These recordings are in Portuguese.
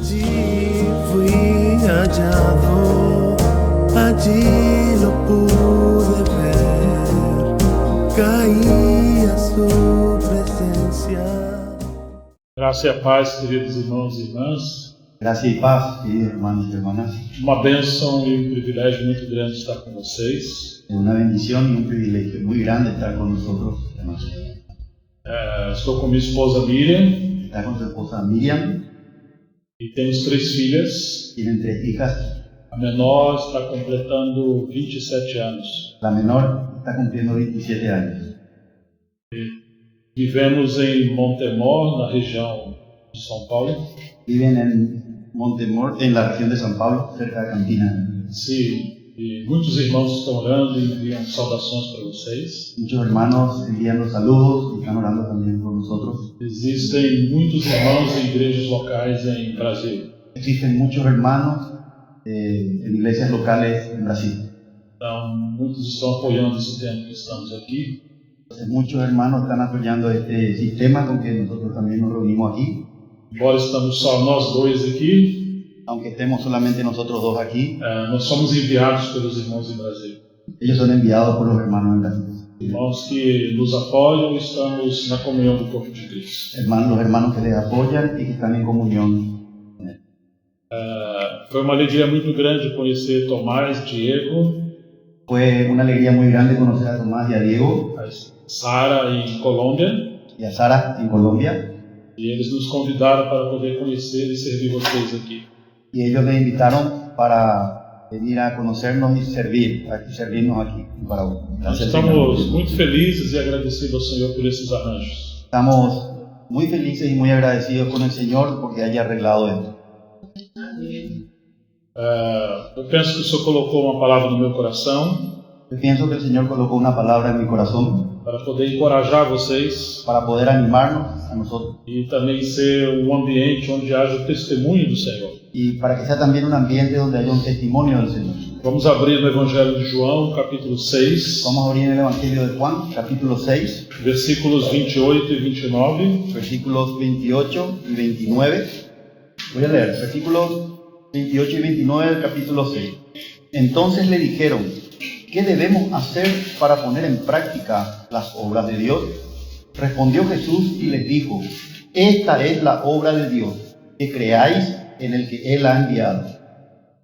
Allí fui hallado, allí lo pude ver, caí a su presencia. Graça e a paz, queridos irmãos e irmãs. Gracia y paz, queridos hermanos y hermanas. Uma bênção e um privilégio muito grande estar com vocês. Es una bendición y un privilegio muy grande estar con nosotros, hermanos. Estou com minha esposa Miriam Está con su esposa Miriam, e temos 3 filhas. tienen 3 hijas. A menor está completando 27 anos. La menor está cumpliendo 27 años. Vivemos em Montemor, na região de São Paulo. Viven en Montemor, en la región de San Pablo, cerca de Campina. Sim, e muitos irmãos estão orando e enviam saudações para vocês. Muchos hermanos enviando saludos y están orando también por nosotros. Existem muitos irmãos em igrejas locais em Brasil. Existen muchos hermanos en iglesias locales en Brasil. Então, muitos estão apoiando esse tempo que estamos aqui. Entonces, muchos hermanos están apoyando este sistema con que nosotros también nos reunimos aquí. Embora estamos só nós dois aqui, Aunque estemos solamente nosotros dos aquí, nós somos enviados pelos irmãos em Brasil. ellos son enviados por los hermanos en Brasil. Irmãos que nos apoiam e estamos na comunhão do corpo de Cristo. Los hermanos que les apoyan y que están en comunión. Foi uma alegria muito grande conhecer Tomás, Diego, Fue una alegría muy grande conocer a Tomás y a Diego a Sara em Colômbia, y a Sara en Colombia, e eles nos convidaram para poder conhecer e servir vocês aqui. y ellos me invitaron para venir a conocernos y servirnos aquí en Paraguay. Nós estamos muito felizes e agradecidos ao Senhor por esses arranjos. Estamos muy felices y muy agradecidos con el Señor porque haya arreglado esto. Eu penso que o Senhor colocou uma palavra no meu coração Yo pienso que el Señor colocó una palabra en mi corazón para poder encorajar vocês para poder animarnos a nosotros e também ser um ambiente onde haja o testemunho do Senhor. y para que sea también un ambiente donde haya un testimonio del Señor. Vamos abrir no Evangelho de João, capítulo 6, Vamos a abrir el Evangelio de Juan, capítulo 6, versículos 28 e 29. versículos 28 y 29. Voy a leer, versículos 28 y 29 del capítulo 6. Entonces le dijeron, ¿qué debemos hacer para poner en práctica las obras de Dios? Respondió Jesús y les dijo, esta es la obra de Dios, que creáis en el que Él ha enviado.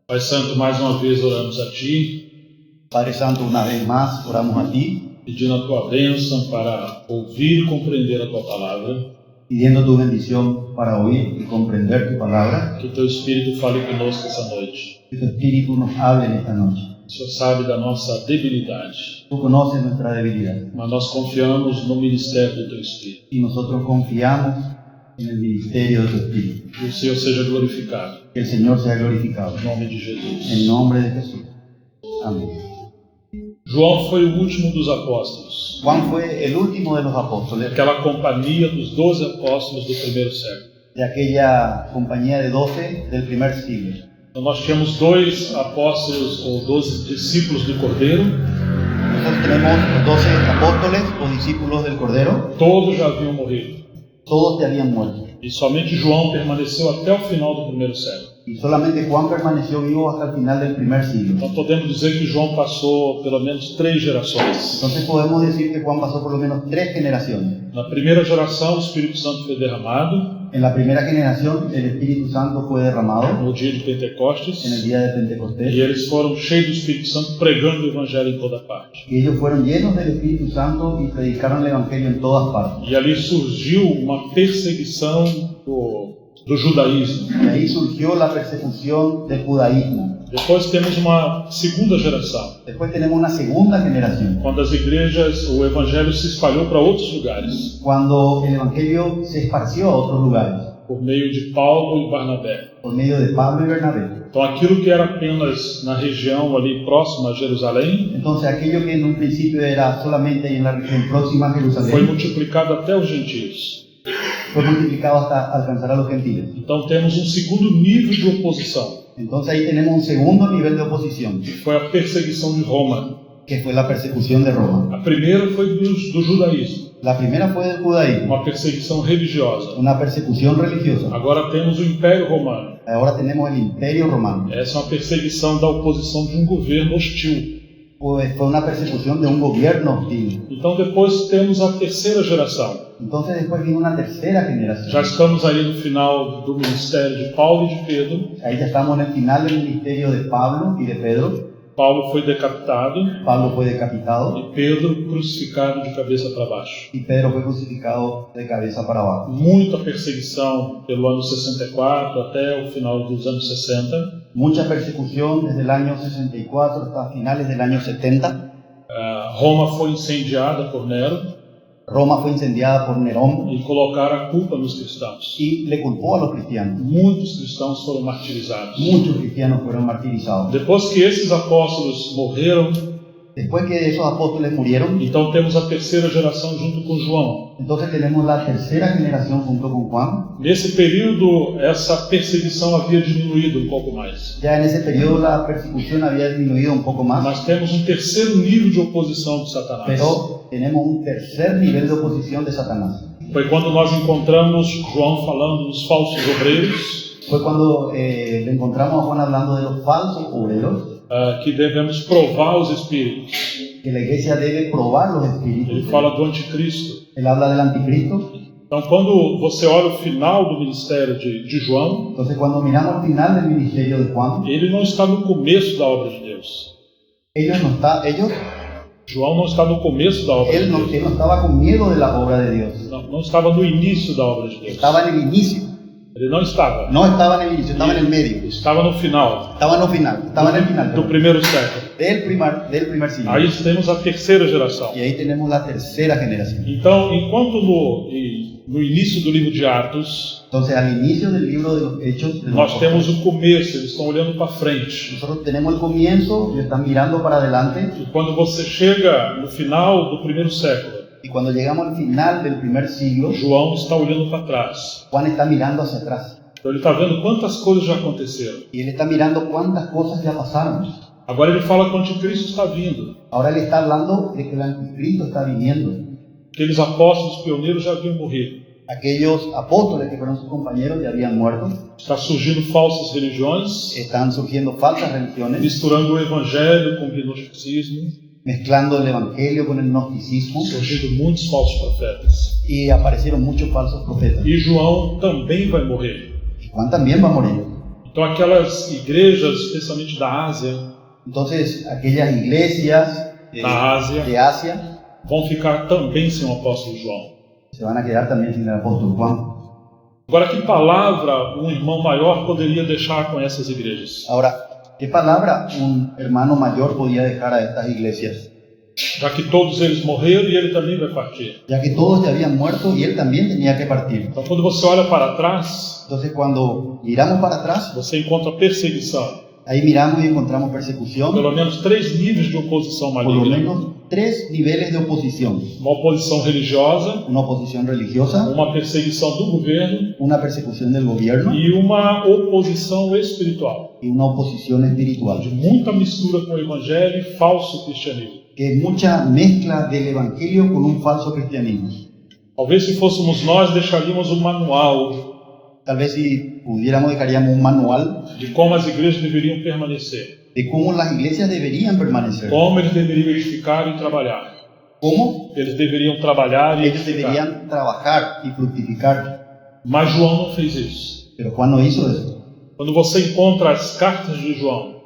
Pai Santo, mais uma vez oramos a Ti, Padre Santo, una vez más oramos a Ti, pedindo a Tua bênção para ouvir e compreender a Tua palavra. pidiendo tu bendición para oír y comprender tu palabra. Que Teu Espírito fale conosco essa noite. Que tu Espíritu nos hable en esta noche. O Senhor sabe da nossa debilidade, Tú conoces nuestra debilidad mas nós confiamos no ministério do Teu Espírito. y nosotros confiamos en el ministerio de tu Espíritu. Que o Senhor seja glorificado, Que el Señor sea glorificado. em nome de Jesus. En nombre de Jesús. Amén. João foi o último dos apóstolos, Juan fue el último de los apóstoles aquela companhia dos 12 apóstolos do primeiro século. de aquella compañía de 12 del primer siglo. Então nós tínhamos 2 apóstolos ou 12 discípulos do Cordeiro, Nosotros tenemos los 12 apóstoles o discípulos del Cordero. todos já haviam morrido. Todos ya habían muerto. E somente João permaneceu até o final do primeiro século. Y solamente Juan permaneció vivo hasta el final del primer siglo. Então podemos dizer que João passou pelo menos 3 gerações. Entonces podemos decir que Juan pasó por lo menos 3 generaciones. Na primeira geração, o Espírito Santo foi derramado En la primera generación el Espíritu Santo fue derramado no dia de en el Pentecostes, día de e Pentecostés. eles foram cheios do Espírito Santo pregando o Evangelho em toda parte. Y ellos fueron llenos del Espíritu Santo y predicaron el Evangelio en todas partes. E ali surgiu uma perseguição do judaísmo. Y ahí surgió la persecución del judaísmo. Depois temos uma segunda geração, Después tenemos una segunda generación, quando as igrejas, o Evangelho se espalhou para outros lugares, cuando el Evangelio se esparció a otros lugares, por meio de Paulo e Barnabé. por medio de Pablo y Bernabé. Então aquilo que era apenas na região ali próxima a Jerusalém, Entonces aquello que en un principio era solamente ahí en la región próxima a foi Jerusalén, multiplicado até os gentios. fue multiplicado hasta alcanzar a los gentiles. Então temos um segundo nível de oposição, Entonces ahí tenemos un segundo nivel de oposición, que foi a perseguição de Roma. que fue la persecución de Roma. A primeira foi do judaísmo, La primera fue del judaísmo, uma perseguição religiosa. una persecución religiosa. Agora temos o Império Romano. Ahora tenemos el Imperio Romano. Essa é uma perseguição da oposição de um governo hostil. Pues fue una persecución de un gobierno hostil. Então depois temos a terceira geração. Entonces después vino una tercera Já generación. estamos aí no final do ministério de Paulo e de Pedro. Ahí ya estamos en el final del ministerio de Pablo y de Pedro. Paulo foi decapitado Pablo fue decapitado e Pedro crucificado de cabeça para baixo. y Pedro fue crucificado de cabeza para abajo. Muita perseguição pelo ano 64 até o final dos anos 60. Mucha persecución desde el año 64 hasta finales del año 70. Roma foi incendiada por Nero Roma fue incendiada por Nerón e colocaram a culpa nos cristãos. y le culpó a los cristianos. Muitos cristãos foram martirizados. Muchos cristianos fueron martirizados. Depois que esses apóstolos morreram, Después que esos apóstoles murieron, então temos a terceira geração junto com João. entonces tenemos la tercera generación junto con Juan. Nesse período, essa perseguição havia diminuído um pouco mais. Ya en ese periodo la persecución había disminuido un poco más, Mas temos um terceiro nível de oposição de Satanás. pero tenemos un tercer nivel de oposición de Satanás. Foi quando nós encontramos João falando dos falsos obreiros, Fue cuando le encontramos a Juan hablando de los falsos obreros, que devemos provar os espíritos. que la iglesia debe probar los Ele espíritus. fala do anticristo. Él habla del anticristo. Então, quando você olha o final do ministério de João, Entonces cuando miramos el final del ministerio de Juan, ele não está no começo da obra de Deus. João não está no começo da obra de él no Deus. estaba con miedo de la obra de Dios. Não estava no início da obra de Deus. Estaba en el inicio. Ele não estava. No estaba en el inicio, estaba en el medio. Estava no final Estaba en el final. Estaba en el final. do primeiro século. Del primer siglo. Aí temos a terceira geração. Y ahí tenemos la tercera generación. Então, enquanto no início do livro de Atos, Entonces, al inicio del libro de los Hechos, de nós los temos o começo, eles estão olhando para frente. nosotros tenemos el comienzo y están mirando para adelante. E quando você chega no final do primeiro século, Y cuando llegamos al final del primer siglo, João está olhando para trás. Juan está mirando hacia atrás. Então ele está vendo quantas coisas já aconteceram. Y él está mirando cuántas cosas ya pasaron. Agora ele fala que o anticristo está vindo. Ahora él está hablando de que el anticristo está viniendo. Aqueles apóstolos pioneiros já haviam morrido. Aquellos apóstoles que fueron sus compañeros ya habían muerto. Está surgindo falsas religiões, Están surgiendo falsas religiones, misturando o evangelho com o gnosticismo, mezclando el evangelio con el gnosticismo. surgindo muitos falsos profetas. Y aparecieron muchos falsos profetas. E João também vai morrer. Y Juan también va a morir. Então aquelas igrejas, especialmente da Ásia, Entonces, aquellas iglesias de Asia vão ficar também sem o apóstolo João. se van a quedar también sin el apóstol Juan. Agora, que palavra um irmão maior poderia deixar com essas igrejas? Ahora, ¿qué palabra un hermano mayor podía dejar a estas iglesias? Já que todos eles morreram e ele também vai partir. Ya que todos ya habían muerto y él también tenía que partir. Então, quando você olha para trás, Entonces, cuando miramos para atrás, você encontra perseguição. ahí miramos y encontramos persecución, Pelo menos 3 níveis de oposição por lo maligna. menos 3 niveles de oposición. Uma oposição religiosa, Una oposición religiosa, uma perseguição do governo una persecución del gobierno e uma oposição espiritual. y una oposición espiritual. De muita mistura com o evangelho e falso cristianismo. Que es mucha mezcla del evangelio con un falso cristianismo. Talvez se fôssemos nós, deixaríamos um manual Tal vez si pudiéramos dejaríamos un manual de como as igrejas deveriam permanecer, de cómo las iglesias deberían permanecer. como eles deveriam edificar e trabalhar. Cómo Eles deveriam trabalhar e ellos edificar. deberían trabajar y fructificar. Mas João não fez isso. Pero Juan no hizo eso. Quando você encontra as cartas de João,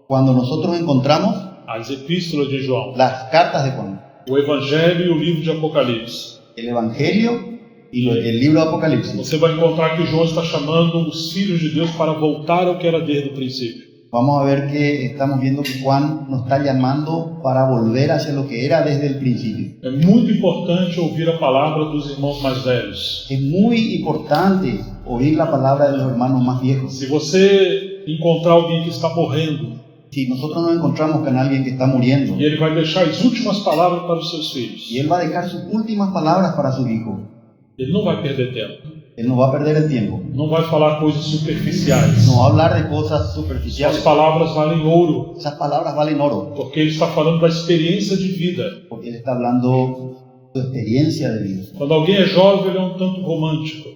Cuando nosotros encontramos as epístolas de João, las cartas de Juan, o Evangelho e o livro de Apocalipse, el evangelio y el libro de Apocalipsis, você vai encontrar que João está chamando os filhos de Deus para voltar ao que era desde o princípio. vamos a ver que estamos viendo que Juan nos está llamando para volver hacia lo que era desde el principio. É muito importante ouvir a palavra dos irmãos mais velhos. Es muy importante oír la palabra de los hermanos más viejos. Se você encontrar alguém que está morrendo, Si nosotros nos encontramos con alguien que está muriendo e ele vai deixar as últimas palavras para os seus filhos, y él va a dejar sus últimas palabras para su hijo, ele não vai perder tempo. él no va a perder el tiempo. Não vai falar coisas superficiais. No va a hablar de cosas Suas superficiales. palavras valem ouro, Esas palabras valen oro, porque ele está falando da experiência de vida. porque él está hablando su experiencia de vida. Quando alguém é jovem, ele é um tanto romântico.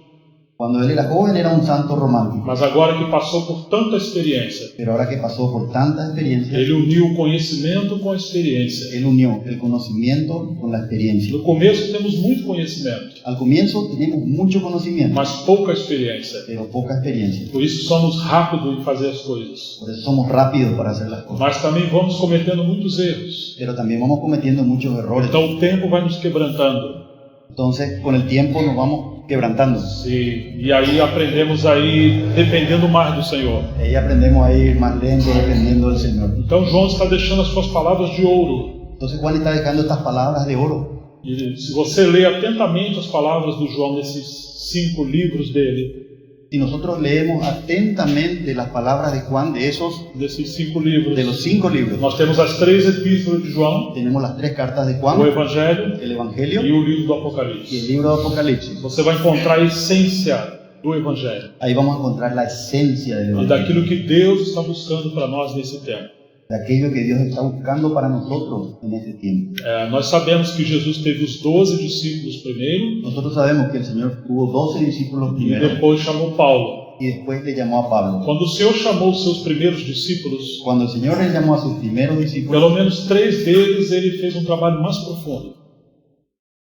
Cuando él era joven era un santo romántico, Mas agora que passou por tanta experiência, pero ahora que pasó por tanta experiencia, ele uniu o conhecimento com a experiência. él unió el conocimiento con la experiencia. No começo temos muito conhecimento, Al comienzo tenemos mucho conocimiento, mas pouca experiência. pero poca experiencia. Por isso somos rápidos em fazer as coisas. Por eso somos rápidos para hacer las cosas, Mas também vamos cometendo muitos erros. pero también vamos cometiendo muchos errores. Então o tempo vai nos quebrantando. Entonces, con el tiempo nos vamos quebrantando. E aí aprendemos a ir dependendo mais do Senhor. Ahí aprendemos a ir más lento dependiendo del Señor. Então João está deixando as suas palavras de ouro. Entonces Juan está dejando estas palabras de oro. E se você ler atentamente as palavras do João nesses 5 livros dele, Si nosotros leemos atentamente las palabras de Juan desses 5 livros, de los 5 libros, nós temos as 3 epístolas de João, tenemos las 3 cartas de o Juan, Evangelho el Evangelio e o livro do y el Apocalipse. libro de Apocalipsis. Você vai encontrar a essência do Evangelho Ahí vamos a encontrar la esencia del e Evangelio, daquilo que Deus está buscando para nós nesse tempo. de aquello que Dios está buscando para nosotros en este tiempo. Nós sabemos que Jesus teve os 12 discípulos primeiro Nosotros sabemos que el Señor tuvo 12 discípulos e primero depois chamou Paulo. y después le llamó a Pablo. Quando o Senhor chamou os seus primeiros discípulos, Cuando el Señor le llamó a sus primeros discípulos, pelo menos 3 deles ele fez um trabalho mais profundo.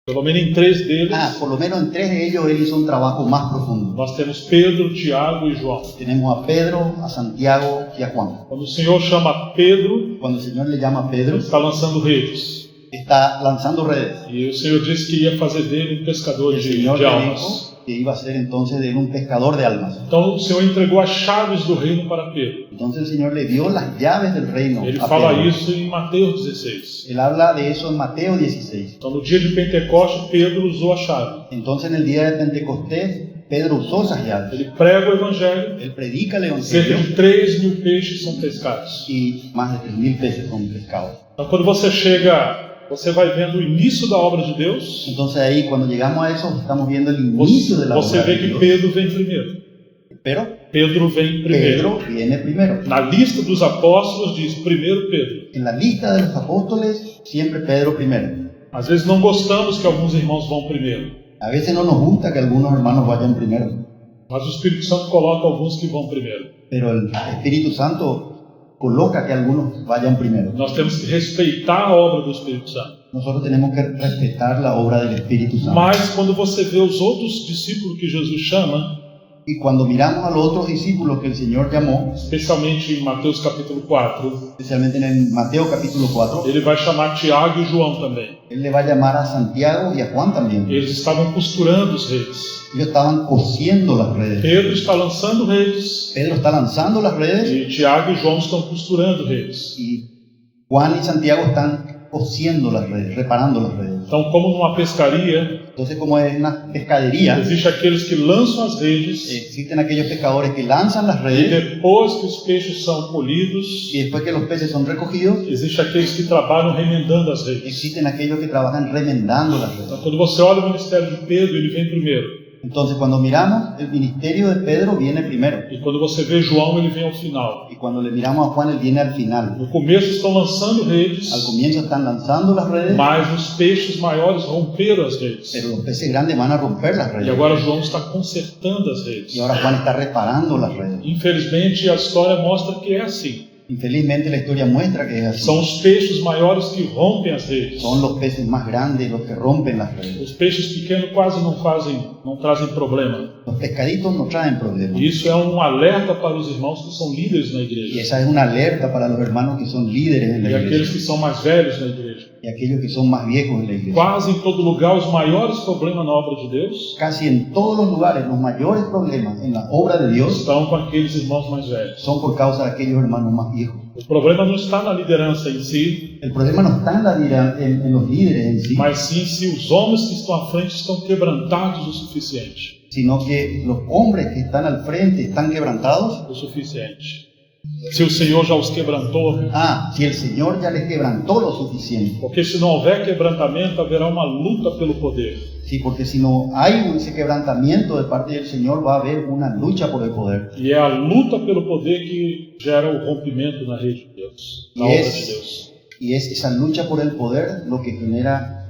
Pelo menos em 3 deles, por lo menos en 3 de ellos él hizo un trabajo más profundo. nós temos Pedro, Tiago e João. Tenemos a Pedro, a Santiago y a Juan. Quando o Senhor chama Pedro, Cuando el Señor le llama a ele Pedro, está lançando redes. está lanzando redes. E o Senhor disse que ia fazer dele um pescador El de Señor le almas. dijo que iba a ser entonces de él un pescador de almas. Então o Senhor entregou as chaves do reino para Pedro. Entonces el Señor le dio las llaves del reino Ele a fala Pedro. isso em Mateus 16. Él habla de eso en Mateo 16. Então no dia de Pentecostes, Pedro usou a chave. Entonces en el día de Pentecostés, Pedro usó esas llaves. Ele prega o Evangelho, Él predica el cerca Evangelio de 3.000 peixes são pescados. y más de 3.000 peces son pescados. Então quando você chega, você vai vendo o início da obra de Deus, Entonces ahí cuando llegamos a eso, estamos viendo el inicio de la você obra vê de que Dios. Pedro vem primeiro. Pero Pedro vem primeiro. Pedro viene primero. Na lista dos apóstolos diz primeiro Pedro. En la lista de los apóstoles, siempre Pedro primero. Às vezes não gostamos que alguns irmãos vão primeiro, A veces no nos gusta que algunos hermanos vayan primero, mas o Espírito Santo coloca alguns que vão primeiro. pero el Espíritu Santo coloca que algunos vayan primero. Nós temos que respeitar a obra do Espírito Santo. Nosotros tenemos que respetar la obra del Espíritu Santo. Mas quando você vê os outros discípulos que Jesus chama, Y cuando miramos a los otros discípulos que el Señor llamó, especialmente em Mateus capítulo 4, especialmente en el Mateo capítulo 4, ele vai chamar Tiago e João também. Él le va a llamar a Santiago y a Juan también. Eles estavam costurando as redes. Ellos estaban cosiendo las redes. Pedro está lançando redes Pedro está lanzando las redes e Tiago e João estão costurando redes. y Juan y Santiago están cosiendo las redes, reparando las redes. Então, como numa pescaria, Entonces, como es una pescadería, existe aqueles que lançam as redes existen aquellos pescadores que lanzan las e redes depois que os peixes são polidos, y después que los peces son recogidos, existe aqueles que trabalham remendando as redes. existen aquellos que trabajan remendando las redes. Então, quando você olha o ministério de Pedro, ele vem primeiro. Entonces, cuando miramos, el ministerio de Pedro viene primero. E quando você vê João, ele vem ao final. Y cuando le miramos a Juan, él viene al final. No começo estão lançando redes, Al comienzo están lanzando las redes, mas os peixes maiores romperam as redes. pero los peces grandes van a romper las E redes. agora João está consertando as redes. Y ahora Juan está reparando las redes. Infelizmente, a história mostra que é assim. Infelizmente, la historia muestra que es así. São os peixes maiores que rompem as redes. Son los peces más grandes los que rompen las redes. Os peixes pequenos quase não trazem problema. Los pescaditos no traen problemas. E isso é um alerta para os irmãos que são líderes na Y igreja. esa es una alerta para los hermanos que son líderes en la E aqueles iglesia que são mais velhos na igreja. y aquellos que son más viejos en la iglesia. Quase em todo lugar, os maiores problemas na obra de Deus Casi en todos los lugares, los mayores problemas en la obra de Dios estão com aqueles irmãos mais velhos. son por causa de aquellos hermanos más viejos. O problema não está na liderança em si, El problema no está en los líderes en sí, mas sim se os homens que estão à frente estão quebrantados o suficiente. sino que los hombres que están al frente están quebrantados. O suficiente. Se o Senhor já os quebrantou, Si el Señor ya les quebrantó lo suficiente. porque se não houver quebrantamento, haverá uma luta pelo poder. Sí, porque si no hay ese quebrantamiento de parte del Señor, va a haber una lucha por el poder. E é a luta pelo poder que gera o rompimento na rede de Deus, na obra de Deus. Y es esa lucha por el poder lo que genera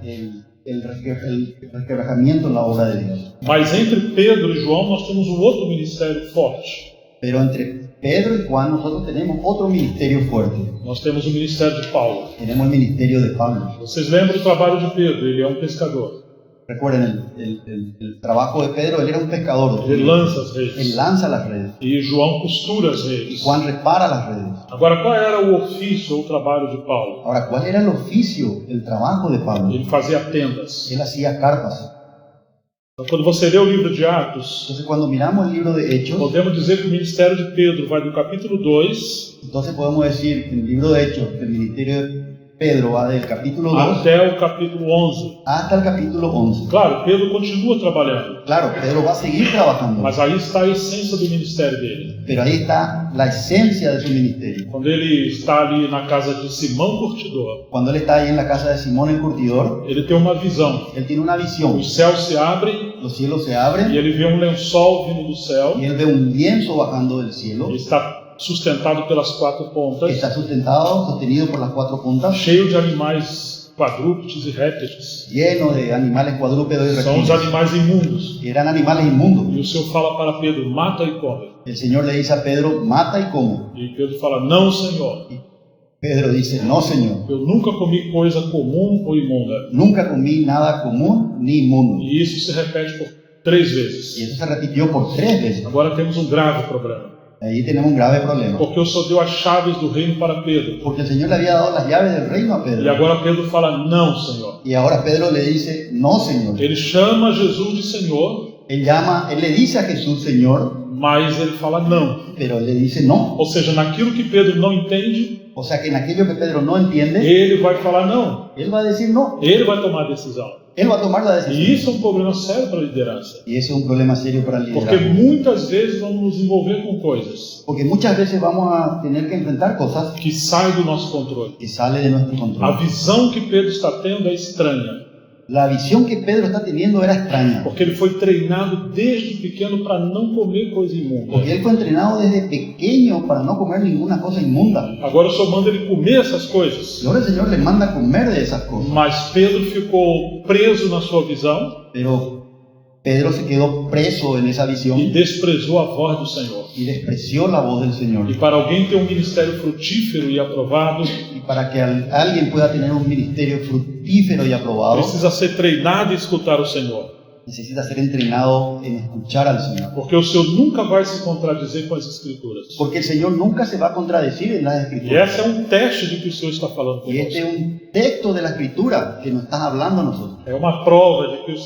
el resquebrajamiento en la obra de Dios. Mas entre Pedro e João nós temos um outro ministério forte. Pero entre Pedro y Juan nosotros tenemos otro ministerio fuerte. Nós temos o ministério de Paulo. Tenemos el ministerio de Pablo. Vocês lembram do trabalho de Pedro? Ele é um pescador. Recuerden, el trabajo de Pedro, él era un pescador. Ele lança as Él redes. lanza las redes. E João costura as Y redes. Juan repara las redes. Agora, qual era o ofício ou o trabalho de Paulo? Ahora, ¿cuál era el oficio, el trabajo de Pablo? Ele fazia tendas. Él hacía carpas. Então, quando você lê o livro de Atos, Entonces, cuando miramos el libro de Hechos, podemos dizer que o ministério de Pedro vai do capítulo 2 entonces podemos decir que en el libro de Hechos, el ministerio de Pedro va del capítulo 2 até o capítulo 11. hasta el capítulo 11. Claro, Pedro continua trabalhando, Claro, Pedro va a seguir trabajando, mas aí está a essência do ministério dele. pero ahí está la esencia de su ministerio. Quando ele está ali na casa de Simão Curtidor, Cuando él está ahí en la casa de Simón el Curtidor, ele tem uma visão. él tiene una visión. Os céus se abrem Los cielos se e abren ele vê um lençol vindo do céu. y él ve un lienzo bajando del cielo. Ele está sustentado pelas quatro pontas, Está sostenido por las cuatro puntas, cheio de animais quadrúpedes e répteis. lleno de animales cuadrúpedos y São os reptiles. animais imundos. Eran animales inmundos. E o Senhor fala para Pedro, mata e come. El Señor le dice a Pedro, mata y come. E Pedro fala, não, Senhor, Pedro dice, no, Señor, eu nunca comi coisa comum ou imunda. nunca comí nada común ni inmundo. E isso se repete por 3 Y vezes. eso se repitió por 3 veces. Agora temos um grave problema. Ahí tenemos un grave problema. Porque o Senhor deu as chaves do reino para Pedro. Porque el Señor le había dado las llaves del reino a E Pedro. agora Pedro fala, não, Senhor. Y ahora Pedro le dice, no, Señor. Ele chama Jesus de Senhor, Él le dice a Jesús, Señor, mas ele fala não. pero él le dice no. Ou seja, naquilo que Pedro não entende, O sea que en aquello que Pedro no entiende, ele vai falar não. él va a decir no. Ele vai tomar a decisão. Él va a tomar la E decisión. isso é um problema sério para a liderança. Y eso es un problema serio para el Porque liderazgo. muitas vezes vamos nos envolver com coisas Porque muchas veces vamos a tener que enfrentar cosas que saem do nosso controle. que salen de nuestro A control. visão que Pedro está tendo é estranha, La visión que Pedro está teniendo era extraña. porque ele foi treinado desde pequeno para não comer coisa imunda. Porque él fue entrenado desde pequeño para no comer ninguna cosa inmunda. Agora o Senhor manda ele comer essas coisas. Y ahora el Señor le manda a comer de esas cosas. Mas Pedro ficou preso na sua visão Pero Pedro se quedó preso en esa e visión desprezou a voz do Senhor. y despreció la voz del Señor. E para alguém ter um ministério frutífero e aprovado, Y para que alguien pueda tener un ministerio fructífero y aprobado, precisa ser treinado e escutar o Senhor. necesita ser entrenado en escuchar al Señor. Porque o Senhor nunca vai se contradizer com as Escrituras. Porque el Señor nunca se va a contradecir en las E Escrituras. esse é um teste de que o Senhor está falando Y este es conosco. un texto de la Escritura que nos está hablando a nosotros. É uma prova de que o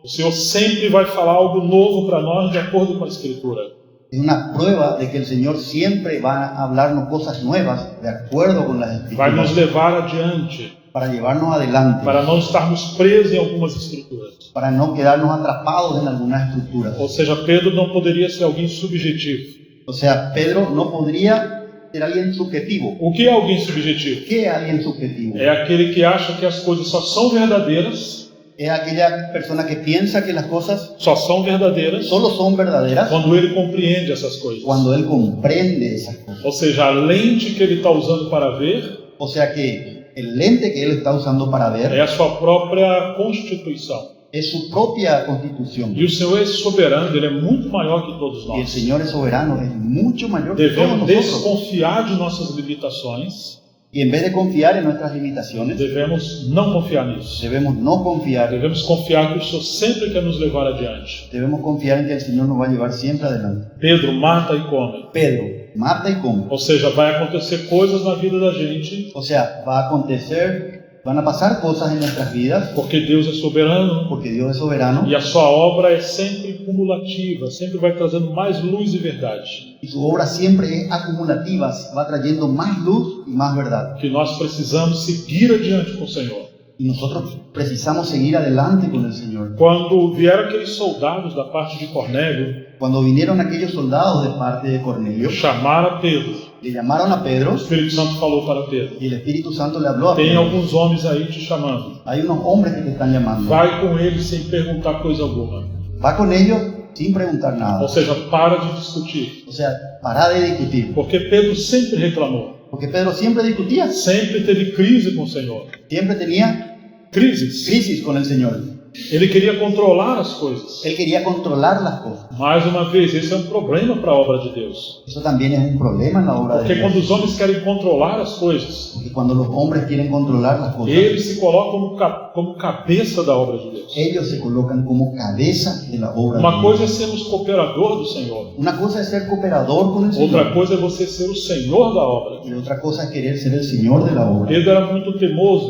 Senhor sempre vai falar algo novo para nós de acordo com a Escritura. Es una prueba de que el Señor siempre va a hablarnos cosas nuevas de acuerdo con las Vai nos Escrituras levar adiante, para llevarnos adelante, para não estarmos presos em algumas Escrituras. para no quedarnos atrapados en algunas estructuras. Ou seja, Pedro não poderia ser alguém subjetivo. O sea, Pedro no podría ser alguien subjetivo. O que é alguém subjetivo? ¿Qué es alguien subjetivo? É aquele que acha que as coisas só são verdadeiras, Es aquella persona que piensa que las cosas só são verdadeiras solo son verdaderas quando ele compreende essas coisas. cuando él comprende esas cosas. Ou seja, a lente que ele está usando para ver O sea que el lente que él está usando para ver é a sua própria constituição. es su propia constitución. E o Senhor é soberano, Ele é muito maior que todos Y el nós. Señor es soberano, es mucho mayor que todos Devemos nosotros. desconfiar de nossas limitações, Y en vez de confiar en nuestras limitaciones, devemos não confiar nisso. debemos no confiar. Devemos confiar que o Senhor sempre quer nos levar adiante. Debemos confiar en que el Señor nos va a llevar siempre adelante. Pedro mata e come. Pedro, mata y come. Ou seja, vai acontecer coisas na vida da gente, O sea, va a acontecer, van a pasar cosas en nuestras vidas, porque Deus é soberano porque Dios es soberano e a sua obra é sempre cumulativa, sempre vai trazendo mais luz e verdade. y su obra siempre es acumulativa, va trayendo más luz y más verdad. Que nós precisamos seguir adiante com o Senhor. Y nosotros precisamos seguir adelante con el Señor. Quando vieram aqueles soldados da parte de Cornélio, Cuando vinieron aquellos soldados de parte de Cornelio, chamaram a Pedro. le llamaron a Pedro O Espírito Santo falou para Pedro: y el Espíritu Santo le habló a tem Pedro. alguns homens aí te chamando. Hay unos hombres que te están llamando. Vai com eles sem perguntar coisa alguma. Va con ellos sin preguntar nada. Ou seja, para de discutir. O sea, para de discutir. Porque Pedro sempre reclamou. Porque Pedro siempre discutía, Sempre teve crise com o Senhor. siempre tenía crises. con el Señor. Ele queria controlar as coisas. Él quería controlar las cosas. Mais uma vez, esse é um problema para a obra de Deus. Eso también es un problema en la obra de Porque Dios. quando os homens querem controlar as coisas, Porque cuando los hombres quieren controlar las cosas, eles se colocam como cabeça da obra de Deus. ellos se colocan como cabeza de la obra Uma de coisa é Dios. sermos cooperador do Senhor. Una cosa es ser cooperador con el Señor. Outra coisa é você ser o Senhor da obra. Y otra cosa es querer ser el Señor de la obra. Pedro era muito teimoso,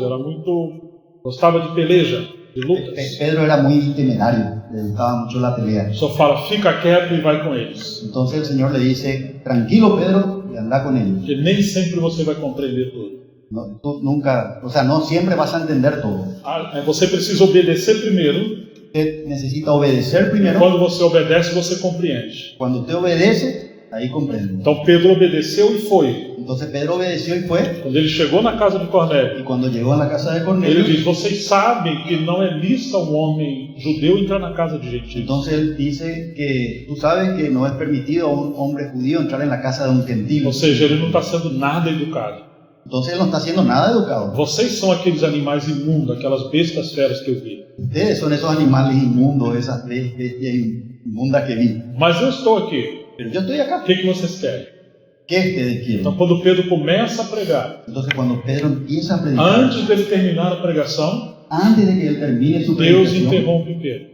gostava de peleja, de lutas. Pedro era muy temerario, le gustaba mucho la pelea. Só fala, fica quieto e vai com eles. Entonces el Señor le dice, tranquilo Pedro, y anda con ellos. Porque nem sempre você vai compreender tudo. No, tú nunca, o sea, no siempre vas a entender todo. Você precisa obedecer primeiro. Usted necesita obedecer primero. Quando você obedece, você compreende. Cuando usted obedece, ahí comprende. Então Pedro obedeceu e foi. Entonces Pedro obedeció y fue. Quando ele chegou na casa de Cornélio, Y cuando llegó a la casa de ele Cornelio, diz, vocês sabem que não é lícito a um homem judeu entrar na casa de gentios. entonces él dice que tú sabes que no es permitido a un hombre judío entrar en la casa de un gentil. Ou seja, ele não está sendo nada educado. Entonces él no está haciendo nada educado. Vocês são aqueles animais imundos, aquelas bestas feras que eu vi. Ustedes son esos animales inmundos, esas bestias inmundas que vi. Mas eu estou aqui. Pero yo estoy acá. O que vocês querem? ¿Qué ustedes quieren? Então, quando Pedro começa a pregar, Entonces cuando Pedro empieza a predicar, antes dele terminar a pregação, antes de que él termine su Deus predicación, interrompe Pedro.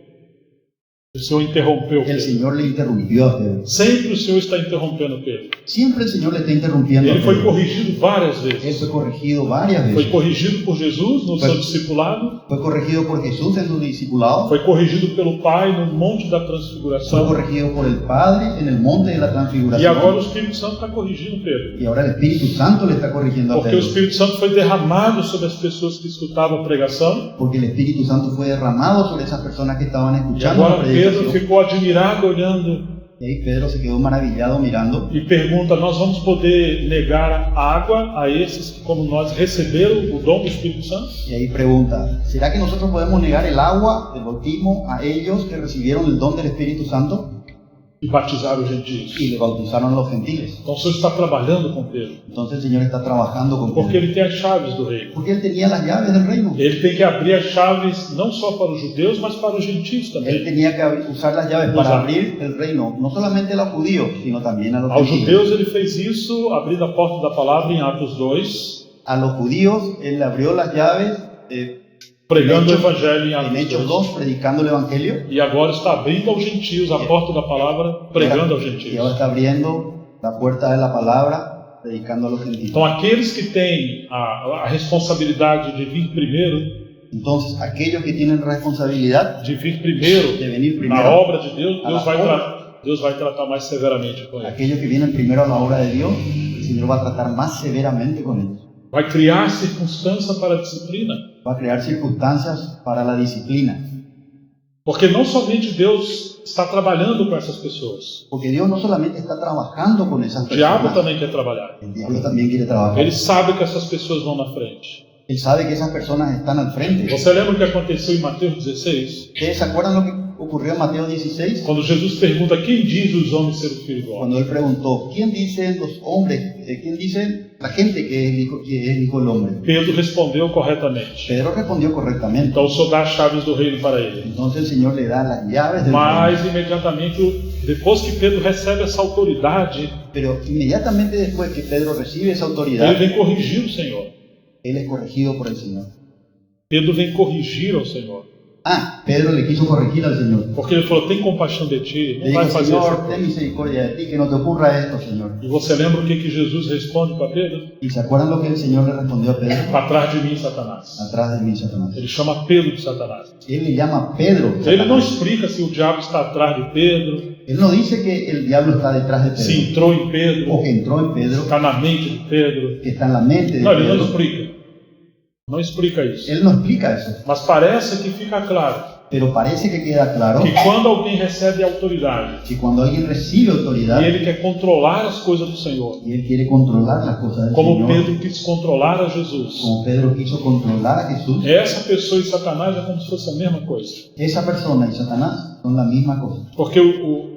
O Senhor interrompeu el Pedro. Señor le interrumpió a Pedro. Sempre o Senhor está interrompendo Pedro. Siempre el Señor le está interrumpiendo a Ele foi Pedro. corrigido várias Él vezes. fue corregido varias Foi veces. corrigido por Jesus no Foi- seu discipulado. Fue corregido por Jesús en su discipulado. Foi corrigido pelo Pai no Monte da Fue Transfiguração. corregido por el Padre en el monte de la E transfiguración. agora o Espírito Santo está corrigindo Pedro. Y ahora el Espíritu Santo le está corrigiendo a Porque o Pedro. Espírito Santo foi derramado sobre as pessoas que escutavam a pregação. Porque el Espíritu Santo fue derramado sobre esas personas que estaban E escuchando la agora Pedro predicación. ficou admirado olhando Y ahí Pedro se quedó maravillado mirando e pergunta: nós vamos poder negar água a esses que, como nós, receberam o dom do Espírito Santo? y ahí pregunta, ¿será que nosotros podemos negar el agua del bautismo a ellos que recibieron el don del Espíritu Santo? E batizaram os gentios. Y le bautizaron a los gentiles. Então o Senhor está trabalhando com Pedro. Entonces el Señor está trabajando con Porque Pedro. ele tem as chaves do reino. Porque él tenía las llaves del reino. Ele tem que abrir as chaves não só para os judeus, mas para os gentios Él também. tenía que usar las llaves Usar. para abrir el reino, no solamente a los judíos, sino también a los Aos gentiles. judeus ele fez isso, abrindo a porta da palavra em Atos 2, A los judíos él abrió las llaves pregando o Hechos- evangelho em en Atos Hechos 2. 2, predicando el evangelio. E agora está abrindo aos gentios a porta da palavra, pregando aos Y ahora gentios. está abriendo la puerta de la palabra, predicando a los gentiles. Então aqueles que têm a responsabilidade de vir primeiro, Entonces, aquellos que tienen responsabilidad de vir primeiro de venir na primero, obra de Deus, a Deus la vai, obra. Deus vai tratar mais severamente com eles. aquellos que vienen primero a la obra de Dios, el Señor va a tratar más severamente con ellos. Vai criar circunstância para a disciplina. Va a crear circunstancias para la disciplina. Porque não somente Deus está trabalhando com essas pessoas. Porque Dios no solamente está trabajando con esas O diabo personas, também quer trabalhar. el diablo también quiere trabajar. Ele sabe que essas pessoas vão na frente. Él sabe que esas personas están al frente. Você lembra o que aconteceu em Mateus 16? ¿Ustedes se acuerdan lo que ocurrió en Mateo 16? Quando Jesus pergunta quem diz os homens ser o filho do homem. Cuando él preguntó, ¿quién dicen los hombres, quién dice la gente que es el hijo del hombre? Pedro respondeu corretamente. Pedro respondió correctamente. Então o Senhor dá as chaves do reino para ele. Entonces el Señor le da las llaves del reino. Mas imediatamente, depois que Pedro recebe essa autoridade, Pero inmediatamente después que Pedro recibe esa ele autoridad, vem corrigir o Senhor. él es corregido por el Señor. Pedro vem corrigir ao Senhor. Pedro le quiso corregir al Señor. Porque ele falou, tem compaixão de ti, Le não vai dijo, fazer essa Señor, coisa. ten misericordia de ti, que no te ocurra esto, Señor. E você lembra o que Jesus responde para Pedro? ¿Y se acuerdan lo que el Señor le respondió a Pedro? Para trás de mim, Satanás. Atrás de mí, Satanás. Ele chama Pedro de Satanás. Él le llama Pedro. Ele não Satanás. explica se o diabo está atrás de Pedro, Él no dice que el diablo está detrás de se Pedro, entrou em o Pedro, que entró en Pedro, está na mente de Pedro. que está en la mente de Não, ele não Pedro. explica. Não explica isso. Él no explica eso, Mas parece que fica claro pero parece que queda claro que quando alguém recebe autoridade que cuando alguien recibe autoridad e ele quer controlar as coisas do Senhor, y él quiere controlar las cosas del como Señor, Pedro quis controlar a Jesus, como Pedro quiso controlar a Jesús, essa pessoa e Satanás é como se fosse a mesma coisa. esa persona y Satanás son la misma cosa. Porque o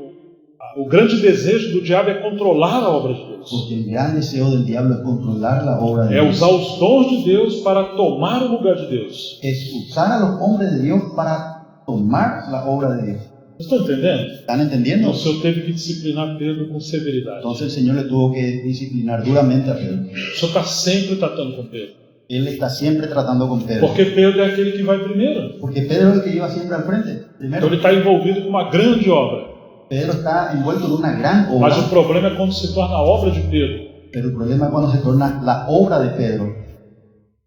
o grande desejo do diabo é controlar a obra de Deus. Porque el gran deseo del diablo es controlar la obra de É Dios. usar os dons de Deus para tomar o lugar de Deus. Es usar a los hombres de Dios para tomar la obra de Dios. Vocês estão entendendo? ¿Están entendiendo? O Senhor teve que disciplinar Pedro com severidade. Entonces el Señor le tuvo que disciplinar duramente a Pedro. O Senhor está sempre tratando com Pedro. Él está siempre tratando con Pedro. Porque Pedro é aquele que vai primeiro. Porque Pedro es el que iba siempre al frente. Então Primero, ele está envolvido com uma grande obra. Pedro está envuelto en una gran obra. Mas o problema é quando se torna a obra de Pedro. Pero el problema es cuando se torna la obra de Pedro.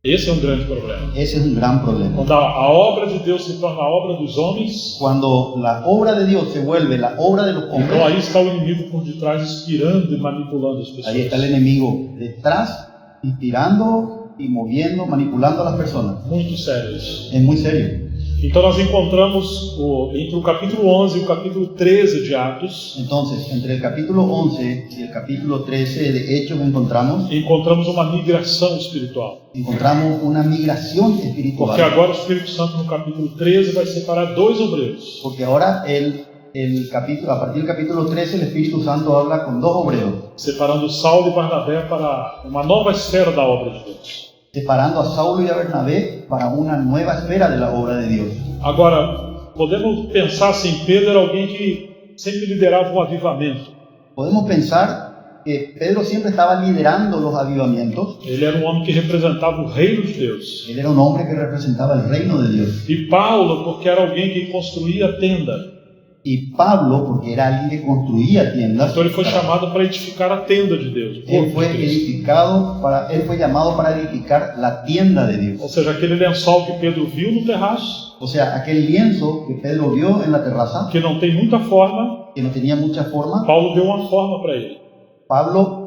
Esse é um grande problema. Ese es un gran problema. Quando a obra de Deus se torna a obra dos homens, Cuando la obra de Dios se vuelve la obra de los então hombres, aí está o inimigo por detrás inspirando e manipulando as ahí está el pessoas. enemigo detrás, inspirando y moviendo, manipulando a las personas. Muito sério isso. Es muy serio. Então nós encontramos entre o capítulo 11 e o capítulo 13 de Atos, Entonces, entre el capítulo 11 y el capítulo 13 de Hechos encontramos uma migração espiritual. encontramos una migración espiritual. Porque agora o Espírito Santo no capítulo 13 vai separar dois obreiros. Porque ahora el capítulo, a partir del capítulo 13 el Espíritu Santo habla con dos obreros, Separando Saulo e Barnabé para uma nova esfera da obra de Deus. separando a Saulo y a Bernabé para una nueva esfera de la obra de Dios. Agora, podemos pensar assim, Pedro era alguém que sempre liderava um avivamento. Podemos pensar que Pedro siempre estaba liderando los avivamientos. Ele era um homem que representava o reino de Deus. Él era un hombre que representaba el reino de Dios. E Paulo, porque era alguém que construía a tenda. Y Pablo, porque era alguien que construía tiendas, Então ele foi chamado para edificar a tenda de Deus. o él corpo fue de Cristo. él fue llamado para edificar la tienda de Dios. Ou seja, aquele lençol que Pedro viu no terraço, O sea, aquel lienzo que Pedro vio en la terraza, que não tem muita forma, que no tenía mucha forma, Paulo deu uma forma para ele. Pablo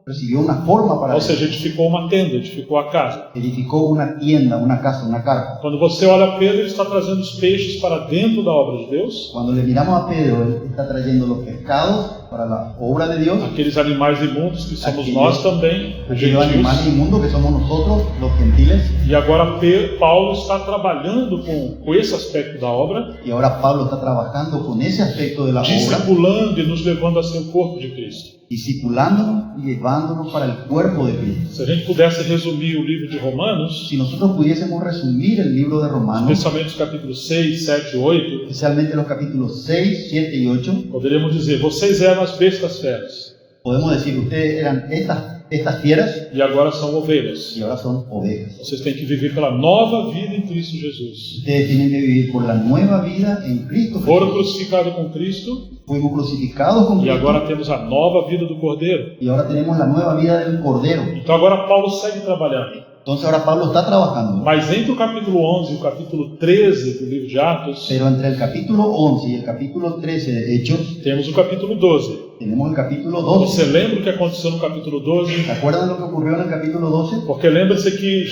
recibió una forma para Ou él. seja, edificou uma tenda, edificou a casa. Edificó una tienda, una casa, una carpa. Quando você olha Pedro, ele está trazendo os peixes para dentro da obra de Deus. Cuando le miramos a Pedro, él está trayendo los pescados para la obra de Dios, Aqueles animais imundos que somos Aqueles- nós também, os aquellos animales gentios. inmundos que somos nosotros, los gentiles. E agora Paulo está trabalhando com esse aspecto da obra, Y ahora Pablo está trabajando con ese aspecto de la obra, discipulando e nos levando a ser o corpo de Cristo. discipulándonos y llevándonos para el cuerpo de Cristo. Se a gente pudesse resumir o livro de Romanos, Si nosotros pudiésemos resumir el libro de Romanos, especialmente os capítulos 6, 7 e 8, especialmente los capítulos 6, 7 y 8, poderíamos dizer: vocês eram as bestas feras podemos decir, ustedes eran estas fieras e agora são ovelhas. y ahora son ovejas. Vocês têm que viver pela nova vida em Cristo Jesus. Ustedes tienen que vivir por la nueva vida en Cristo Foram Jesús. crucificados com Cristo Fuimos crucificados con e Cristo agora temos a nova vida do Cordeiro. y ahora tenemos la nueva vida del Cordero. Então agora Paulo segue trabalhando. Entonces ahora Pablo está trabajando. Mas entre o capítulo 11 e o capítulo 13 do livro de Atos, Pero entre el capítulo 11 y el capítulo 13 de Hechos, temos o capítulo 12. tenemos el capítulo 12. Você lembra o que aconteceu no capítulo 12? ¿Se acuerdan lo que ocurrió en el capítulo 12? Porque lembre-se que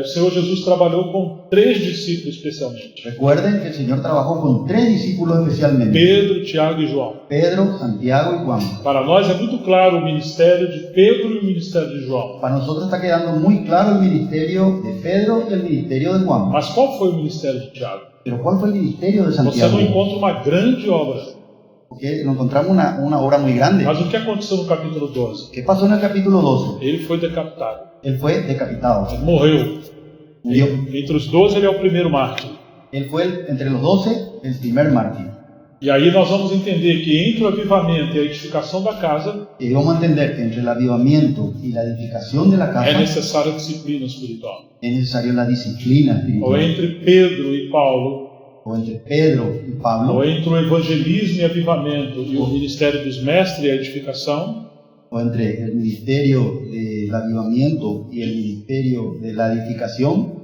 o Senhor Jesus trabalhou com 3 discípulos especialmente: Recuerden que el Señor trabajó con 3 discípulos especialmente: Pedro, Tiago e João. Pedro, Santiago y Juan. Para nós é muito claro o ministério de Pedro e o ministério de João. Para nosotros está quedando muy claro el ministerio de Pedro y el ministerio de Juan. Mas qual foi o ministério de Tiago? Pero ¿cuál fue el ministerio de Você Santiago? não encontra uma grande obra. Porque nos encontramos una obra muy grande. Mas o que aconteceu no capítulo 12? ¿Qué pasó en el capítulo 12? Ele foi decapitado. Él fue decapitado. Ele morreu. Murió. Entre os 12, ele é o primeiro mártir. Él fue entre los 12 el primer mártir. E aí nós vamos entender que entre o avivamento e a edificação da casa Y vamos a entender que entre el avivamiento y la edificación de la é casa necessária disciplina espiritual. es necesaria la disciplina Ou espiritual. entre Pedro e Paulo, O entre Pedro y ou Pablo, entre o evangelismo e avivamento e o ministério dos mestres e a edificação, o entre el ministerio del avivamiento y el ministerio de la edificación,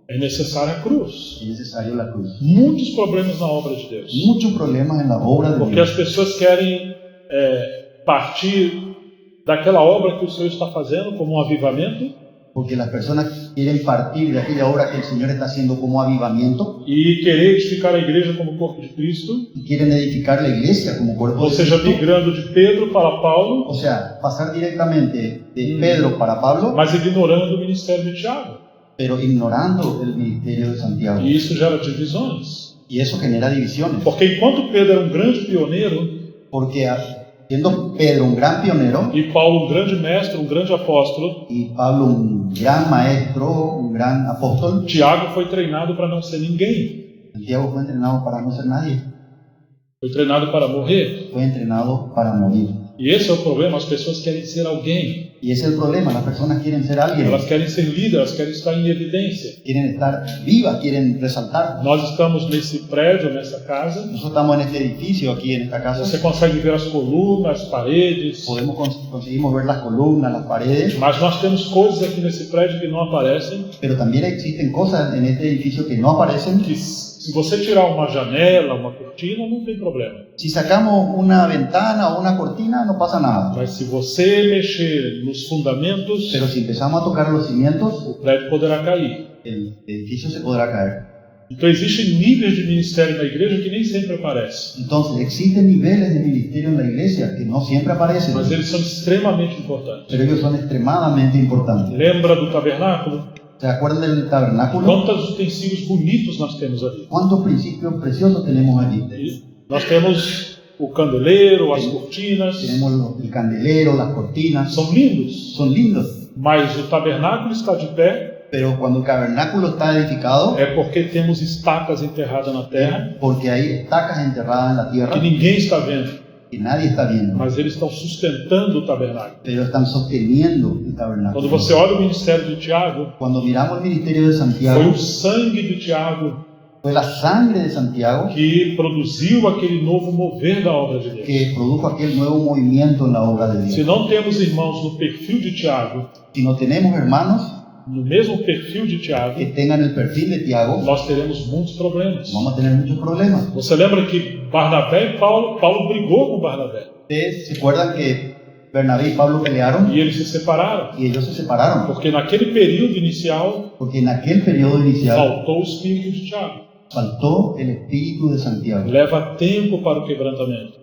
é necessária a cruz. es necesario la cruz. Muitos problemas na obra de Deus. Muchos problemas en la obra de Porque Dios. as pessoas querem partir daquela obra que o Senhor está fazendo como um avivamento Porque las personas quieren partir de aquella obra que el Señor está haciendo como avivamiento e querer edificar a igreja como corpo de Cristo, y quieren edificar la iglesia como cuerpo ou de seja, Cristo. migrando de Pedro para Paulo, O sea, pasar directamente de Pedro para Pablo, mas ignorando o ministério de Tiago. pero ignorando el ministerio de Santiago. E isso gera divisões. Y eso genera divisiones. Porque enquanto Pedro era um grande pioneiro, Porque siendo Pedro un gran pionero e Paulo um grande mestre, um grande apóstolo, y Pablo un gran maestro, un gran apóstol, Tiago foi treinado para não ser ninguém. Santiago fue entrenado para no ser nadie, Foi treinado para morrer. fue entrenado para morir. E esse é o problema, as pessoas querem ser alguém. Y ese es el problema, las personas quieren ser alguien, Elas querem ser líderes, elas querem estar em evidência. quieren estar vivas, quieren resaltar. Nós estamos nesse prédio, nessa casa. Nosotros estamos en este edificio, aquí en esta casa, Você consegue ver as colunas, as paredes. conseguimos ver las columnas, las paredes, Mas nós temos coisas aqui nesse prédio que não aparecem. pero también existen cosas en este edificio que no aparecen. Que se você tirar uma janela, uma cortina, não tem problema. Si sacamos una ventana o una cortina, no pasa nada. Mas se você mexer nos fundamentos, Pero si empezamos a tocar los cimientos, o prédio poderá cair. el edificio se podrá caer. Então existem níveis de ministério na igreja que nem sempre aparecem. Entonces, existen niveles de ministerio en la iglesia que no siempre aparecen, Mas eles são extremamente importantes. pero ellos son extremadamente importantes. Lembra do tabernáculo? ¿Se acuerdan del tabernáculo? Quantos utensílios bonitos nós temos ali? ¿Cuántos principios preciosos tenemos allí? E nós temos o candeleiro, as cortinas, Tenemos el candelero, las cortinas, são lindos. son lindos, Mas o tabernáculo está de pé pero cuando el tabernáculo está edificado, é porque temos estacas enterradas na terra porque hay estacas enterradas en la que tierra ninguém está vendo, que nadie está viendo, mas eles estão sustentando o tabernáculo. pero están sosteniendo el Quando tabernáculo. você olha o ministério de Tiago, Cuando miramos el ministerio de foi Santiago, o sangue de Tiago fue la sangre de Santiago que produziu aquele novo mover da obra de Deus. que produjo aquel nuevo movimiento en la obra de Se Dios. não temos irmãos no perfil de Tiago, Si no tenemos hermanos no mesmo perfil de Tiago, que tengan el perfil de Tiago, nós teremos muitos problemas. vamos a tener muchos problemas. Você lembra que Barnabé e Paulo brigou com Barnabé Ustedes se acuerdan que Bernabé y Pablo pelearon e eles se separaram, y ellos se separaron, porque naquele período inicial porque en aquel periodo inicial faltou o espírito de Tiago. faltó el espíritu de Santiago. Leva tempo para o quebrantamento.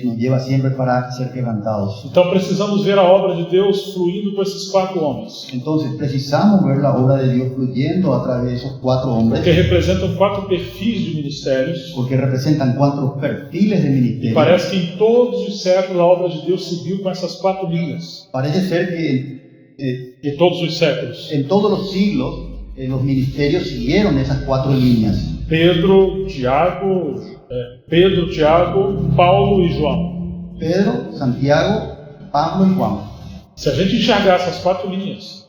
Nos lleva siempre para ser quebrantados. Então precisamos ver a obra de Deus fluindo com esses 4 homens, Entonces precisamos ver la obra de Dios fluyendo a través de esos 4 hombres, porque representam 4 perfis de ministérios. porque representan 4 perfiles de E ministerio. parece que em todos os séculos a obra de Deus seguiu com essas 4 linhas. Parece ser que Em todos os séculos. en todos los siglos los ministerios siguieron esas 4 líneas. Pedro, Tiago, Paulo e João. Pedro, Santiago, Pablo y Juan. Se a gente enxergar essas 4 linhas,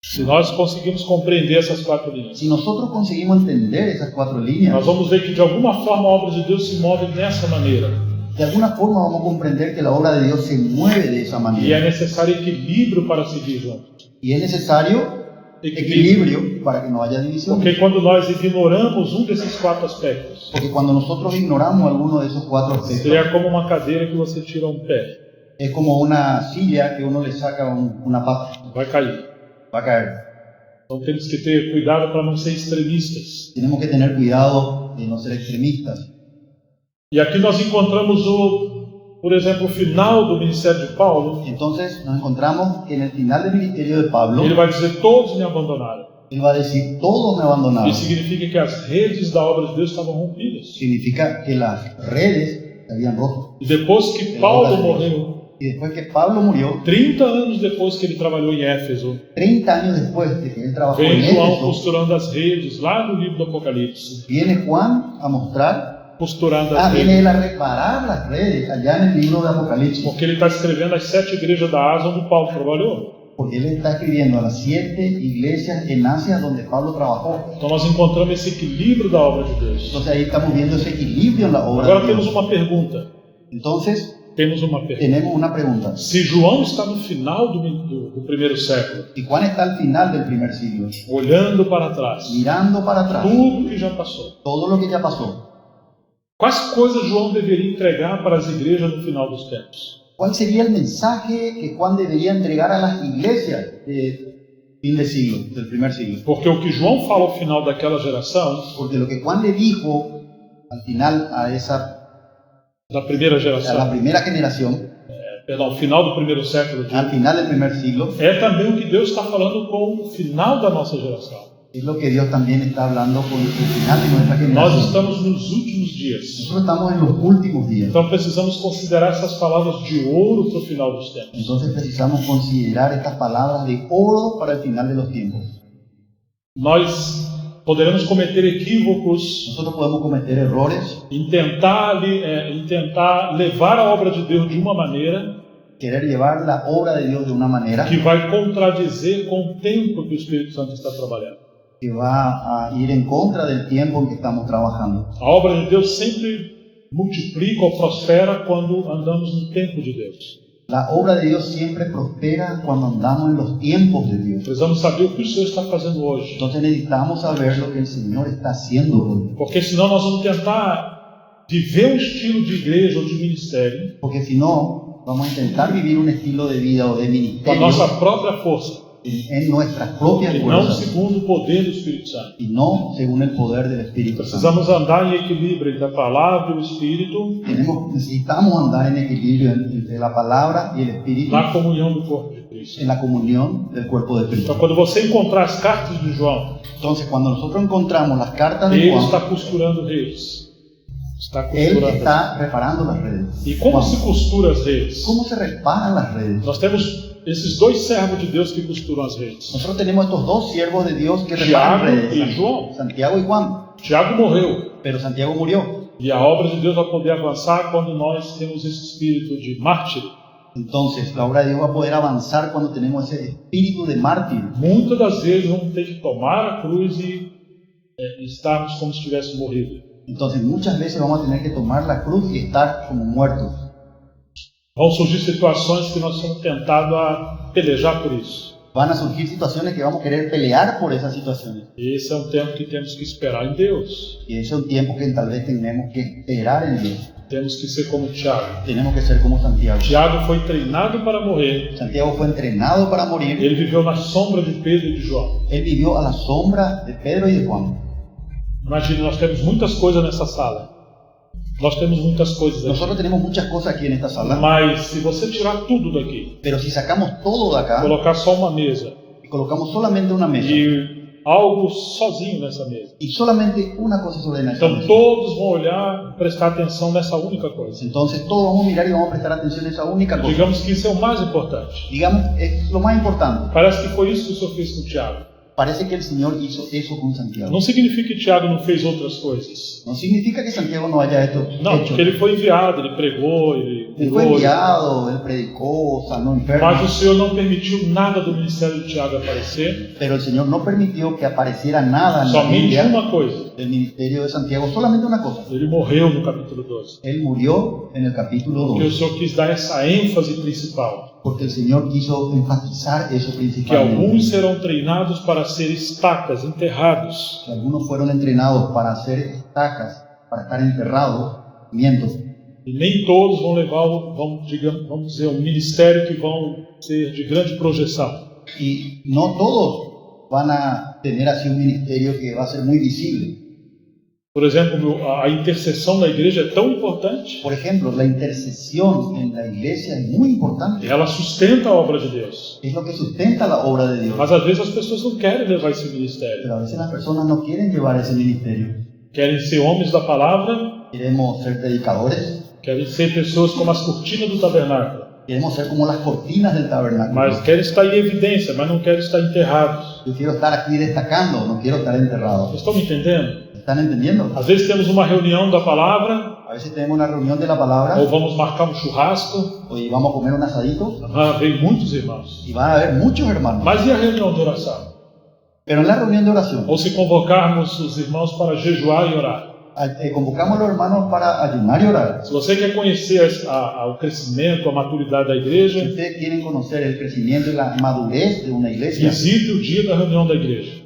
se nós conseguirmos compreender essas 4 linhas, Si nosotros conseguimos entender esas 4 líneas, nós vamos ver que de alguma forma a obra de Deus se move dessa maneira. de alguna forma vamos a comprender que la obra de Dios se mueve de esa E é manera. necessário equilíbrio para seguir juntos. Y es necesario equilibrio para que no haya división. Porque quando nós ignoramos um desses 4 aspectos, Porque cuando nosotros ignoramos alguno de esos 4 aspectos, seria como uma cadeira que você tira um pé, es como una silla que uno le saca una pata, vai cair. va a caer. Então temos que ter cuidado para não ser extremistas. Tenemos que tener cuidado de no ser extremistas. E aqui nós encontramos por exemplo, o final do ministério de Paulo. Entonces nos encontramos que en el final del ministerio de Pablo, Ele vai dizer: todos me abandonaram. él va a decir, todos me abandonaron. Isso significa que as redes da obra de Deus estavam rompidas. Significa que las redes se habían roto. E depois que Paulo morreu, Y después que Pablo murió, 30 anos depois que ele trabalhou em Éfeso, 30 años después de que él trabajó en vem João Éfeso, costurando as redes lá no livro do Apocalipse. viene Juan a mostrar, Costurando as viene redes. él a reparar las redes allá en el libro de Apocalipsis. Porque ele está escrevendo as 7 igrejas da Ásia onde Paulo trabalhou. Porque él está escribiendo a las 7 iglesias en Asia donde Pablo trabajó. Então nós encontramos esse equilíbrio da obra de Deus. Entonces ahí estamos viendo ese equilibrio en la obra Agora de temos Dios. uma pergunta. Entonces Tenemos una pregunta. Se João está no final do primeiro século, Si Juan está al final del primer siglo, olhando para trás, mirando para atrás, tudo que já passou, todo lo que ya pasó, quais coisas João deveria entregar para as igrejas no final dos tempos? ¿cuál sería el mensaje que Juan debería entregar a las iglesias de fin de siglo, del primer siglo? Porque o que João fala ao final daquela geração, Porque lo que Juan le dijo al final a esa da primeira a la geração, primera generación, perdão, ao final do primeiro século, al final del primer siglo, é também o que Deus está falando com o final da nossa geração. Es lo que Dios también está hablando con el final de nuestra Nós generación. estamos nos últimos dias. Nosotros estamos en los últimos días. Então precisamos considerar essas palavras de ouro para o final dos tempos. Entonces precisamos considerar estas palabras de oro para el final de los tiempos. Nós poderemos cometer equívocos Nosotros podemos cometer errores, em tentar levar a obra de Deus de uma maneira querer llevar la obra de Dios de una manera que vai contradizer com o tempo que o Espírito Santo está trabalhando. que va a ir en contra del tiempo en que estamos trabajando. A obra de Deus sempre multiplica ou prospera quando andamos no tempo de Deus. La obra de Dios siempre prospera cuando andamos en los tiempos de Dios. Precisamos saber o que o Senhor está fazendo hoje, Entonces necesitamos saber lo que el Señor está haciendo hoy. porque senão nós vamos tentar viver um estilo de igreja ou de ministério Porque si no, vamos a intentar vivir un estilo de vida o de com a ministerio nossa própria força en nuestras propias e não fuerzas segundo o poder do Espírito Santo. y no según el poder del Espíritu Santo. Precisamos andar em equilíbrio entre a palavra e o Espírito Necesitamos andar en equilibrio entre la palabra y el Espíritu na comunhão do corpo de Cristo. en la comunión del cuerpo de Então, Cristo. quando você encontrar as cartas de João, Entonces, cuando nosotros encontramos las cartas de ele Juan, está costurando redes. Está él costurando. está reparando las redes. E como Juan, se costura as redes? ¿cómo se reparan las redes? Nós temos esses dois servos de Deus que costuram as redes. Nosotros tenemos estos dos siervos de Dios que Tiago reparan e redes, João. Santiago y Juan, Tiago morreu. pero Santiago murió. E a obra de Deus vai poder avançar quando nós temos esse espírito de mártir. Entonces, la obra de Dios va a poder avanzar cuando tenemos ese espíritu de mártir. Muitas das vezes vamos ter que tomar a cruz e estarmos como se tivesse morrido. Entonces, muchas veces vamos a tener que tomar la cruz y estar como muertos. Vão surgir situações que nós somos tentados a pelejar por isso. Van a surgir situaciones que vamos a querer pelear por esas situaciones. Esse é um tempo que temos que esperar em Deus. Y ese es un tiempo que tal vez tenemos que esperar en Dios. Temos que ser como Tiago. Tenemos que ser como Santiago. Tiago foi treinado para morrer. Santiago fue entrenado para morir. Ele viveu na sombra de Pedro e de João. Él vivió a la sombra de Pedro y de Juan. Imagine, nós temos muitas coisas nessa sala. Nós temos muitas coisas aqui. Nosotros tenemos muchas cosas aquí en esta sala, Mas se você tirar tudo daqui, pero si sacamos todo de acá colocar só uma mesa y colocamos solamente una mesa e algo sozinho nessa mesa, y solamente una cosa sobre la então mesa, todos vão olhar e prestar atenção nessa única coisa. entonces todos vamos a mirar y vamos a prestar atención a esa única cosa. Digamos que isso é o mais importante. Digamos, es lo más importante. Parece que foi isso que o Senhor fez com Tiago. Parece que el Señor hizo eso con Santiago. Não significa que Tiago não fez outras coisas. No significa que Santiago no haya hecho. Porque ele foi enviado, ele pregou, ele Él fue curou. enviado, él predicó, sanó Mas enfermos, o Senhor não permitiu nada do ministério de Tiago aparecer. pero el Señor no permitió que apareciera nada en la Somente Biblia uma coisa. del ministerio de Santiago, solamente una cosa. Ele morreu no capítulo 12. Él murió en el capítulo Porque o 2, Senhor quis dar essa ênfase principal. porque el Señor quiso enfatizar eso Que principalmente. alguns serão treinados para ser estacas, enterrados. Que algunos fueron entrenados para hacer estacas, para estar enterrados, mientos, E nem todos vão levar, vamos dizer, um ministério que vão ser de grande projeção. y no todos van a tener así un ministerio que va a ser muy visible. Por exemplo, a intercessão na igreja é tão importante. Por ejemplo, la intercesión en la iglesia es muy importante. Ela sustenta a obra de Deus. Es lo que sustenta la obra de Dios. Mas às vezes as pessoas não querem levar esse ministério. Pero a veces las personas no quieren llevar ese ministerio. Querem ser homens da palavra, Queremos ser predicadores, querem ser pessoas como as cortinas do tabernáculo. queremos ser como las cortinas del tabernáculo. Mas querem estar em evidência, mas não querem estar enterrados. Yo quiero estar aquí destacando, no quiero estar enterrado. Vocês estão me entendendo? ¿Están entendiendo? Às vezes temos uma reunião da palavra, A veces tenemos una reunión de la palabra ou vamos marcar um churrasco. y vamos a comer un asadito Vem muitos irmãos. y van a haber muchos hermanos. Mas e a reunião de oração? Pero en la reunión de oración Ou se convocarmos os irmãos para jejuar e orar? convocamos a los hermanos para ayunar y orar. Se você quer conhecer o crescimento, a maturidade da Si igreja, ustedes quieren conocer el crecimiento y la madurez de una iglesia, visite o dia da reunião da igreja,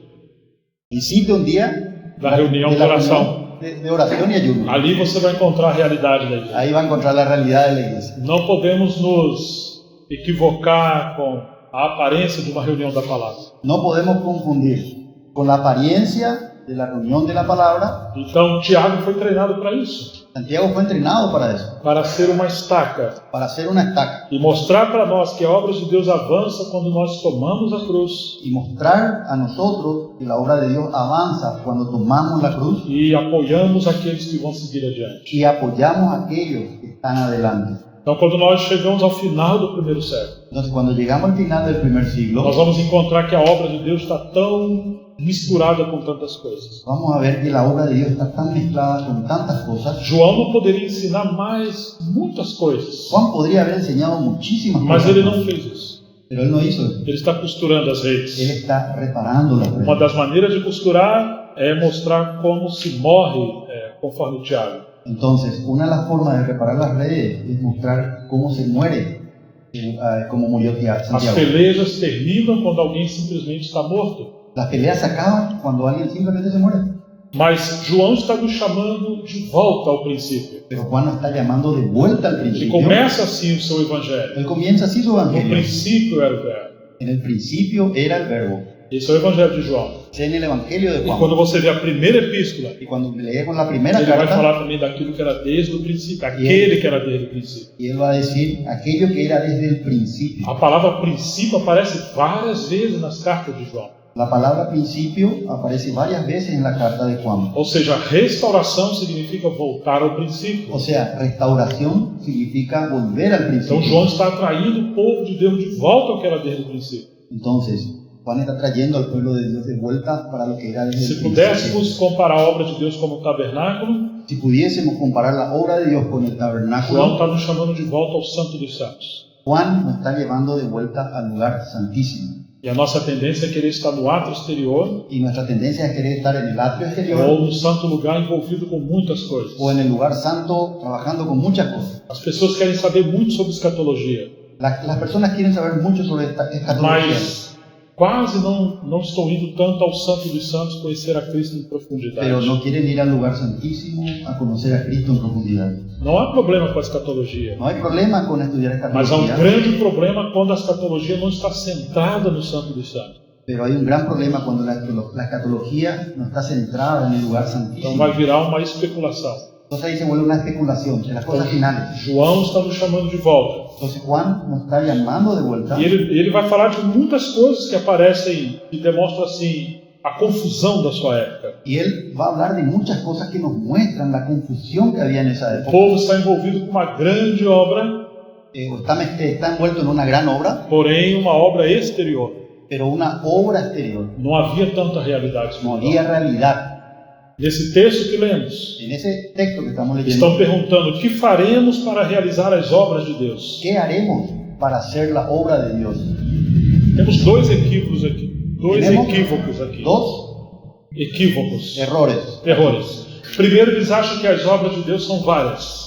visite un día da reunião de la oração. reunión de oración y ayuno. Ali você vai encontrar a realidade da igreja. Ahí va a encontrar la realidad de la iglesia. Não podemos nos equivocar com a aparência de uma reunião da palavra. No podemos confundir con la apariencia de la reunión de la palabra, Então Tiago foi treinado para isso, Santiago fue entrenado para eso, para ser uma estaca para hacer una estaca e mostrar para nós que a obra de Deus avança quando nós tomamos a cruz y mostrar a nosotros que la obra de Dios avanza cuando tomamos la cruz e apoiamos aqueles que vão seguir adiante. y apoyamos a aquellos que están adelante. Então, quando nós chegamos ao final do primeiro século, Entonces, cuando llegamos al final del primer siglo, nós vamos encontrar que a obra de Deus está tão misturada com tantas coisas. vamos a ver que la obra de Dios está tan mezclada con tantas cosas. João não poderia ensinar mais muitas coisas, Juan podría haber enseñado muchísimas mas cosas, ele não fez isso. pero él no hizo eso. Ele está costurando as Él redes. está reparando las Uma redes. das maneiras de costurar é mostrar como se morre, conforme Tiago. Entonces, una de las formas de reparar las redes es mostrar cómo se muere, como murió As Santiago. pelejas terminam quando alguém simplesmente está morto. Las peleas se acaban cuando alguien simplemente se muere. Mas João está nos chamando de volta ao princípio. Pero Juan nos está llamando de vuelta al Ele principio. começa assim o seu evangelho. Él comienza así su No evangelio. princípio era o verbo. En el principio era el verbo. Esse é o evangelho de João. Es en el evangelio de E Juan. quando você vê a primeira epístola, Y cuando leemos la primera ele vai carta, falar também daquilo que era desde o princípio, aquele que era desde o princípio. y él va a decir aquello que era desde el principio. A palavra princípio aparece várias vezes nas cartas de João. La palabra principio aparece varias veces en la carta de Juan. Ou seja, restauração significa voltar ao princípio. O sea, restauración significa volver al Então principio. João está atraindo o povo de Deus de volta ao que era desde o princípio. Entonces, Juan está trayendo al pueblo de Dios de vuelta para lo que era desde Se el principio. pudéssemos comparar a obra de Deus como o tabernáculo, Si pudiésemos comparar la obra de Dios con el João tabernáculo, está nos chamando de volta ao Santo dos Santos. Juan nos está llevando de vuelta al lugar santísimo. E a nossa tendência é querer estar no átrio exterior Y nuestra tendencia es querer estar en el atrio exterior ou no santo lugar envolvido com muitas coisas. o en el lugar santo trabajando con muchas cosas. As pessoas querem saber muito sobre escatologia, Las personas quieren saber mucho sobre esta escatología, mas quase não estão indo tanto ao Santo dos Santos conhecer a Cristo em profundidade. pero no quieren ir al lugar santísimo a conocer a Cristo en profundidad. Não há problema com a escatologia, No hay problema con estudiar mas há um escatología, grande problema quando a escatologia não está centrada no Santo dos Santos. pero hay un gran problema cuando la escatología no está centrada en el lugar Então santísimo. vai virar uma especulação. Entonces ahí se vuelve una especulación de las cosas finales. João está nos chamando de volta. Entonces Juan nos está llamando de vuelta E ele vai falar de muitas coisas que aparecem e demonstram assim a confusão da sua época. y él va a hablar de muchas cosas que nos muestran la confusión que había en esa O época. povo está envolvido com uma grande obra, Está envuelto en una gran obra, porém uma obra exterior. pero una obra exterior. Não havia tanta realidade No espiritual. había realidad. Nesse texto que lemos, En ese texto que estamos leyendo, estão perguntando o que faremos para realizar as obras de Deus. ¿qué haremos para hacer la obra de Dios? Temos dois equívocos aqui. Dois Tenemos equívocos aqui. Dos Equívocos. errores. Errores. Primeiro, eles acham que as obras de Deus são várias.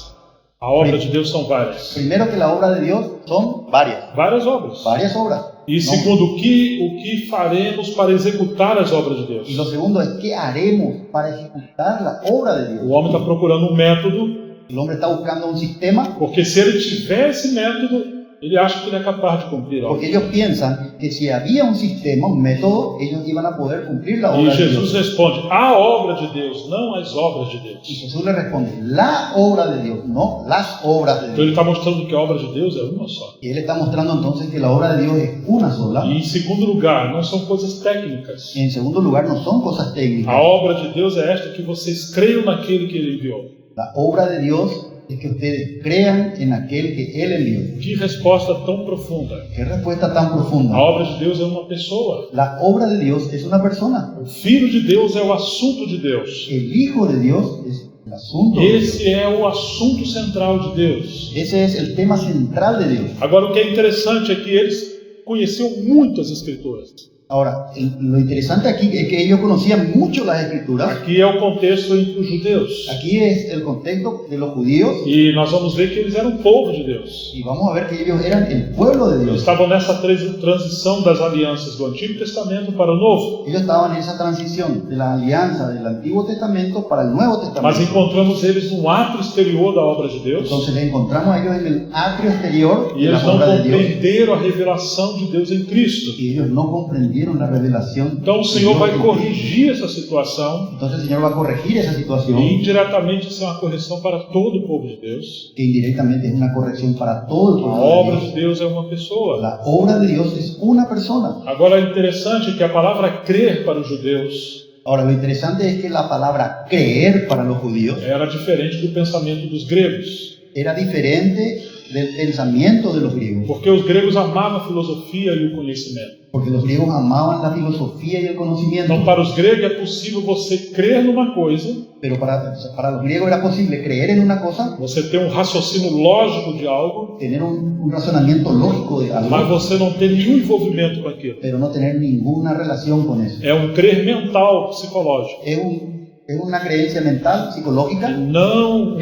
A obra de Deus são várias. Primero, que la obra de Dios son varias. Várias obras. Varias obras. E No. segundo, o que faremos para executar as obras de Deus? Y lo segundo es, ¿qué haremos para ejecutar la obra de O Dios? homem está procurando um método, El hombre está buscando un sistema porque se ele tiver esse método, ele acha que ele é capaz de cumprir a obra. porque ellos piensan que si había un sistema, un método, ellos iban a poder cumplir la E obra de Jesus Dios. responde: a obra de Deus, não as obras de Y Deus. Jesús le responde, la obra de Dios, no las obras de Então ele Dios. está mostrando que a obra de Deus é uma só. Y él está mostrando entonces que la obra de Dios es una sola. E em segundo lugar, não são coisas técnicas. Y en segundo lugar, no son cosas técnicas. A obra de Deus é esta, que vocês creiam naquele que ele enviou. La obra de Dios es que ustedes crean en aquel que Él envió. Que resposta tão profunda. Qué respuesta tan profunda. A obra de Deus é uma pessoa. La obra de Dios es una persona. O Filho de Deus é o assunto de Deus. El Hijo de Dios es el asunto de Dios. Esse é o assunto central de Deus. Ese es el tema central de Dios. Agora, o que é interessante é que eles conheciam muitas escrituras. Ahora, lo interesante aquí es que ellos conocían mucho las Escrituras. Aqui é o contexto entre os judeus. Aquí es el contexto de los judíos E nós vamos ver que eles eram povo de Deus. y vamos a ver que ellos eran el pueblo de Eles Dios. estavam nessa transição das alianças do Antigo Testamento para o Novo. Ellos estaban en esa transición de la alianza del Antiguo Testamento para el Nuevo Mas Testamento. encontramos eles no ato exterior da obra de Deus. Entonces le encontramos a ellos en el atrio exterior E de eles la não obra de Dios. compreenderam a revelação de Deus em Cristo. Y ellos no comprendieron recibieron la revelación. Então o de Senhor Dios vai en Cristo. corrigir essa situação, Entonces el Señor va a corregir esa situación, e indiretamente isso é uma correção para todo o povo de Deus. que indirectamente es una corrección para todo el A pueblo de obra Dios. de Deus é uma pessoa. La obra de Dios es una persona. Agora, é interessante que a palavra crer para os judeus Ahora, lo interesante es que la palabra creer para los judíos era diferente do pensamento dos gregos, era diferente del pensamiento de los griegos, porque os gregos amavam a filosofia e o conhecimento. porque los griegos amaban la filosofía y el conocimiento. Então, para os gregos é possível você crer numa coisa, Pero para los griegos era posible creer en una cosa, você ter um raciocínio lógico de algo, tener un razonamiento lógico de mas algo, você não ter nenhum envolvimento com aquilo. pero no tener ninguna relación con eso. É um crer mental, psicológico, Es una creencia mental, psicológica, não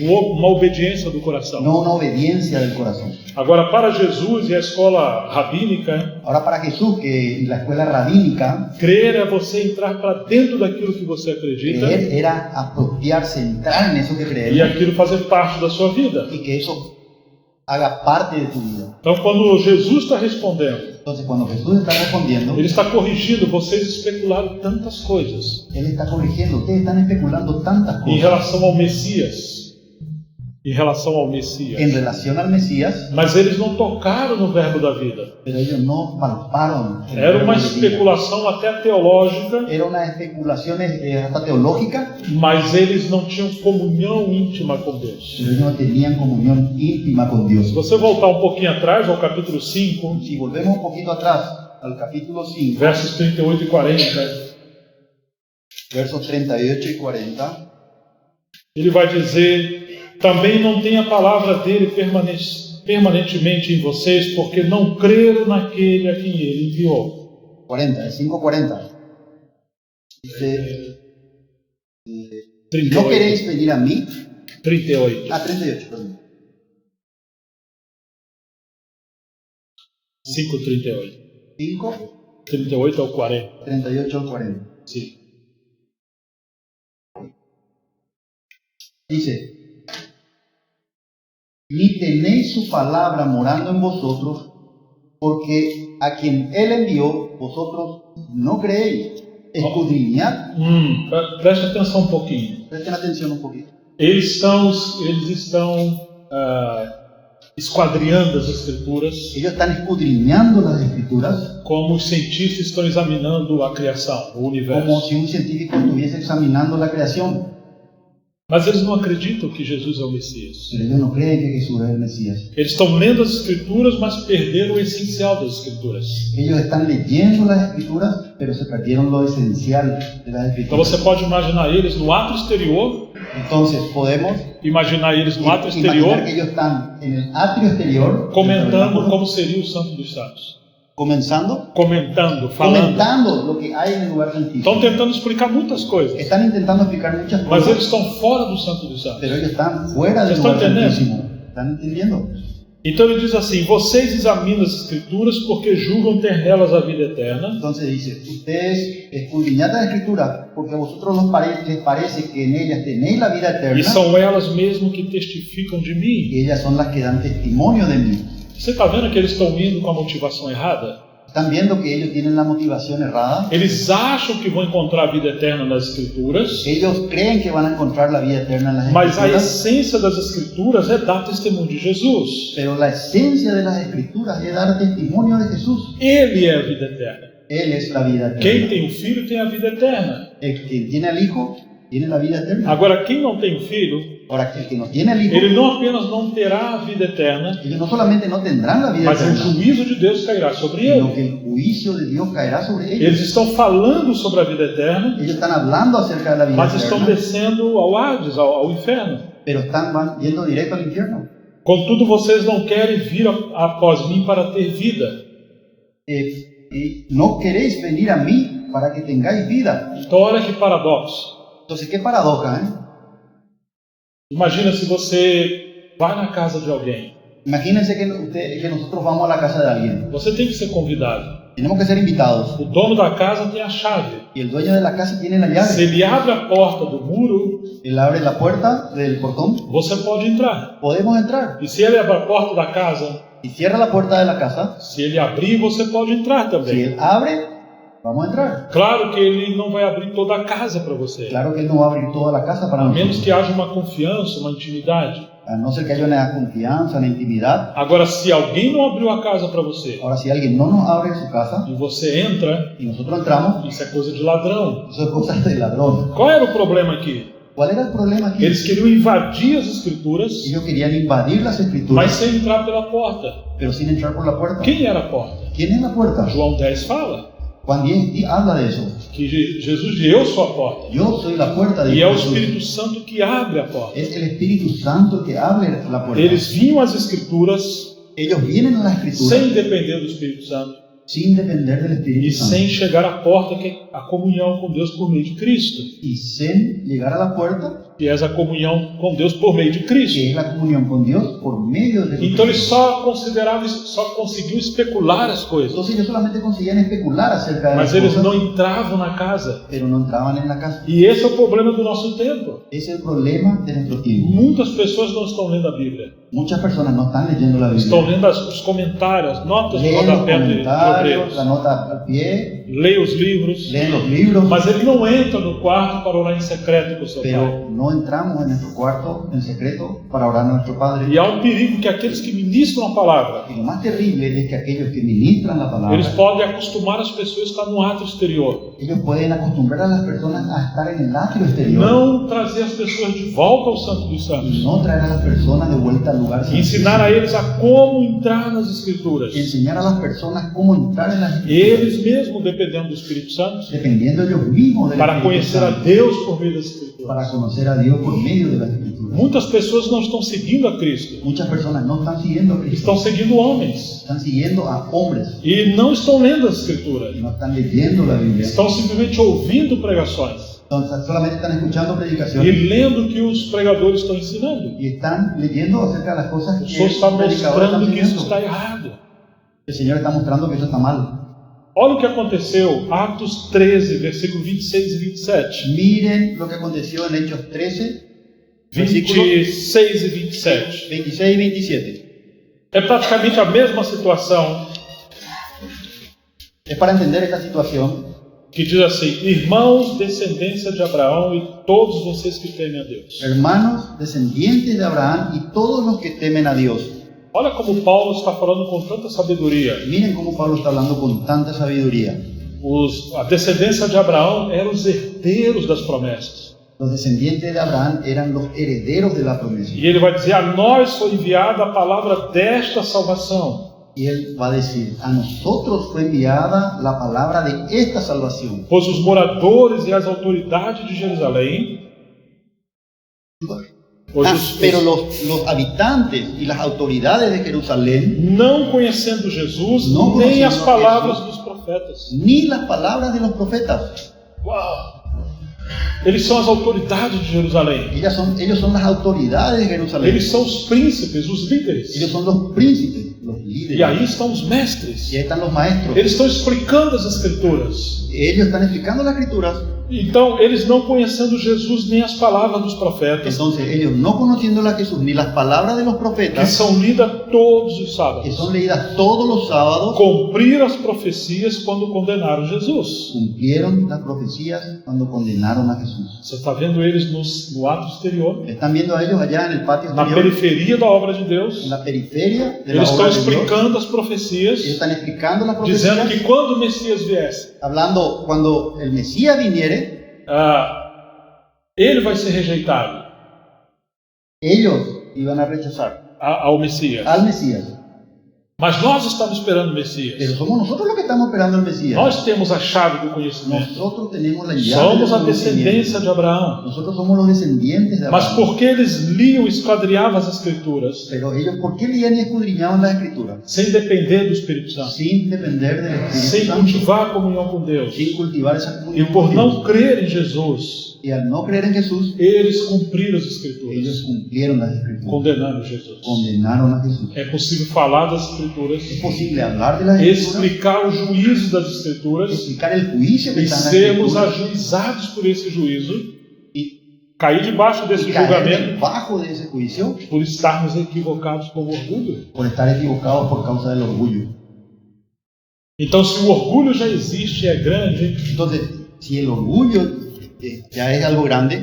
uma obediência do coração. no una obediencia del corazón. Agora, para Jesus e a escola rabínica, Ahora, para Jesús, que en la escuela rabínica, crer é você entrar para dentro daquilo que você acredita creer era apropiarse, entrar en eso que e creemos aquilo fazer parte da sua vida. y que eso haga parte de tu vida. Então, quando Jesus está respondendo, Entonces, cuando Jesús está respondiendo, Ele está corrigindo. Vocês especularam tantas coisas Él está corrigiendo. Ustedes están especulando tantas em cosas relação ao Messias. Em relação ao Messias. en relación al Mesías, Mas eles não tocaram no verbo da vida. pero ellos no palparon el Era uma verbo de vida. especulação até teológica, Era una especulación hasta teológica, mas eles não tinham comunhão íntima com Deus. pero ellos no tenían comunión íntima con Dios. Se você voltar um pouquinho atrás, ao capítulo 5, Si volvemos un poquito atrás al capítulo 5, versos 38 e 40, versos 38 y 40, ele vai dizer: também não tem a palavra dele permanentemente em vocês, porque não creram naquele a quem ele enviou. 40, es 5:40. Dice, ¿no 38. queréis venir a mí? 38. 38, perdón. 5:38. 5, 38 ao 40. 38 al 40. Sim. Dice, ni tenéis su palabra morando en vosotros, porque a quien él envió, vosotros no creéis. Escudriñad. Preste atenção um pouquinho. Presten atención un poquito. Eles estão esquadriando as escrituras, Ellos están escudriñando las escrituras como os cientistas estão examinando a criação, o universo. como si un científico estuviese examinando la creación. Mas eles não acreditam que Jesus é o Messias. Pero ellos no creen que Jesús es el Mesías. Eles estão lendo as escrituras, mas perderam o essencial das escrituras. Ellos están leyendo las escrituras, pero se perdieron lo esencial de las Então escrituras. você pode imaginar eles no ato exterior, Entonces podemos imaginar eles no ato imaginar exterior, que ellos están en el atrio exterior, comentando como seria o Santo dos Santos. Comentando, falando. comentando lo que hay en el lugar santísimo. Estão tentando explicar muitas coisas, Están intentando explicar muchas mas cosas, eles estão fora do Santo dos Santos. pero ellos están fuera del ¿Se está lugar entendiendo? santísimo. ¿Están entendiendo? Então ele diz assim: vocês examinam as escrituras porque julgam ter nelas a vida eterna, Entonces dice, ustedes escudriñad las escrituras porque a vosotros les parece que en ellas tenéis la vida e eterna são elas mesmo que testificam de mim. y ellas son las que dan testimonio de mí. Você está vendo que eles estão indo com a motivação errada? ¿Están viendo que ellos tienen la motivación errada? Eles acham que vão encontrar a vida eterna nas escrituras, Ellos creen que van a encontrar la vida eterna en las mas a escrituras, essência das escrituras é dar testemunho de Jesus. pero la esencia de las escrituras es dar testimonio de Jesús. Ele é a vida eterna. Él es la vida Quem eterna. tem o filho tem a vida eterna. El que tiene al Hijo tiene la vida eterna. Agora, quem não tem filho, Ahora, el que no tiene al Hijo, ele não apenas não terá a vida eterna, ellos no solamente no tendrán la vida mas o eterna, juízo de Deus cairá sobre sino ele. que el juicio de Dios caerá sobre ellos. Eles estão falando sobre a vida eterna, Ellos están hablando acerca de la vida mas estão eterna, descendo ao Hades, ao inferno. pero van yendo directo al infierno. Contudo, vocês não querem vir após mim para ter vida. Y no queréis venir a mí para que tengáis vida. Então, olha que paradoxo. Entonces, qué paradoja, ¿eh? Imagina se você vai na casa de alguém. Imagínense que nosotros vamos a la casa de alguien. Você tem que ser convidado. Tenemos que ser invitados. O dono da casa tem a chave. Y el dueño de la casa tiene la Se llave. ele abre a porta do muro, Él abre la puerta del portón. você pode entrar. Podemos entrar. E se ele abre a porta da casa, Si cierra la puerta de la casa, Se ele abrir, você pode entrar si também. él abre, vamos a entrar. Claro que ele não vai abrir toda a casa para você. Claro que él no va a abrir toda la casa para A menos nosotros, que haja uma confiança, uma intimidade. a no ser que haya una confianza, una intimidad. Agora, se alguém não abriu a casa para você Ahora, si alguien no nos abre su casa e você entra, y nosotros entramos, isso é coisa de ladrão. eso es cosa de ladrón. Qual era o problema aqui? ¿Cuál era el problema aquí? Eles queriam invadir as escrituras, Ellos querían invadir las mas escrituras, sem entrar pela porta. pero sin entrar por la puerta. Quem era a porta? ¿Quién es la puerta? João 10 fala Juan 10 habla de eso. que Jesus diz: eu sou a porta. Yo soy la puerta de E é o Jesús. Espírito Santo que abre a porta. Es el Espíritu Santo el que abre la puerta. Eles vinham às escrituras Ellos vienen a la escritura sem depender do Espírito Santo sin depender del e Espíritu Santo sem chegar à porta, que é a comunhão com Deus por meio de Cristo. y sin llegar a la puerta, Que é a comunhão com Deus por meio de que Cristo. es la comunión con Dios por medio de Então eles Jesucristo. só conseguiam especular as coisas, Entonces ellos solamente conseguían especular acerca de mas las eles cosas, não entravam na casa. pero no entraban en la casa. E esse é o problema do nosso tempo. Ese es el problema de nuestro tiempo. Muitas pessoas não estão lendo a Bíblia, Muchas personas no están leyendo la estão Biblia. lendo os comentários, as notas de Leen los rodapé de comentarios, obreiros, la nota al pie, leem os livros, leen los libros, mas ele não entra no quarto para orar em secreto com o seu pai. pero no entramos en nuestro cuarto en secreto para orar a nuestro Padre. E há um perigo que aqueles que ministram a palavra, Y lo más terrible es que aquellos que ministran la palabra, eles podem acostumar as pessoas a estar no ato exterior, ellos pueden acostumbrar a las personas a estar en el atrio exterior não trazer as pessoas de volta ao Santo dos y Santos, no traer a las personas de vuelta al lugar e ensinar a eles a como entrar nas Escrituras. enseñar a las personas cómo entrar en las Eles mesmos, dependendo do Espírito Santo, dependiendo ellos mismos del para Espíritu conhecer a Santo, Deus por meio das Escrituras. para conocer a Dios por medio de las Escrituras. Muitas pessoas não estão seguindo a Cristo, Muchas personas no están siguiendo a Cristo, estão seguindo homens están siguiendo a hombres e não estão lendo as Escrituras. y no están leyendo la Biblia. Estão simplesmente ouvindo pregações Entonces, solamente están escuchando e predicaciones lendo o que os pregadores estão ensinando. y están leyendo acerca de las cosas O que Senhor el está predicador está mostrando que isso enseñando. está errado. El Señor está mostrando que eso está mal. Olha o que aconteceu, Atos 13, versículo 26 e 27. Miren lo que aconteció en Hechos 13, versículos 26 e 27. 26 y 27. É praticamente a mesma situação Es para entender esta situación que diz assim: irmãos, descendência de Abraão e todos vocês que temem a Deus. hermanos, descendientes de Abraham y todos los que temen a Dios. Olha como Paulo está falando com tanta sabedoria. Miren cómo Pablo está hablando con tanta sabiduría. A descendência de Abraão eram os herdeiros das promessas. Los descendientes de Abraham eran los herederos de la promesa. E ele vai dizer: a nós foi enviada a palavra desta salvação. Y él va a decir, a nosotros fue enviada la palabra de esta salvación. Pois os moradores e as autoridades de Jerusalém, Pero los habitantes y las autoridades de Jerusalén, não conhecendo Jesus, Não nem conhecendo as a palavras Jesus. dos profetas. ni las palabras de los profetas. Uau! Eles são as autoridades de Jerusalém. Ellos son las autoridades de Jerusalén. Eles são os príncipes, os líderes. Ellos son los príncipes, los líderes. E aí estão os mestres. Y ahí están los maestros. Eles estão explicando as Escrituras. Ellos están explicando las escrituras. Então, eles não conhecendo Jesus nem as palavras dos profetas, Entonces ellos no conociendo a Jesús ni las palabras de los que profetas, são lidas todos os que sábados, son leídas todos los sábados, cumpriram as profecias quando condenaram Jesus. cumplieron las profecías cuando condenaron a Jesús. Você está vendo eles no ato exterior, Están viendo a ellos allá en el patio na exterior, periferia da obra de Deus. en la periferia de la Eles estão obra de Dios. explicando as Ellos profecias, están explicando las dizendo profecías, que quando o Messias viesse, hablando cuando el Mesías viniere, ele vai ser rejeitado ellos iban a rechazar ao Messias. al Mesías. Mas nós estamos esperando o Messias. Pero somos nosotros los que estamos esperando al Mesías. Nós temos a chave do conhecimento. Nosotros tenemos la llave Somos del a descendência conocimiento. de Abraão. Nosotros somos los descendientes de Mas Abraham. porque eles liam e esquadriavam as Escrituras Pero ellos, ¿por qué leían y escudriñaban las escrituras? sem depender do Espírito Santo, Sin depender del Espíritu sem Santo, cultivar a comunhão com Deus, sin cultivar esa e comunión por con não Dios. crer em Jesus, Y al no creer en Jesús, eles cumpriram as Escrituras, ellos cumplieron las escrituras. condenando Jesus. Condenaron a Jesús. É possível falar das Escrituras, Es posible hablar de las escrituras, explicar os juízos das Escrituras explicar el juicio que e está en las sermos escrituras ajuizados por esse juízo, y cair debaixo desse y caer julgamento debajo de ese juicio por estarmos equivocados com o orgulho. por estar equivocados por causa del orgullo. Então, se o orgulho já existe e é grande, Entonces, si el orgullo ya es algo grande,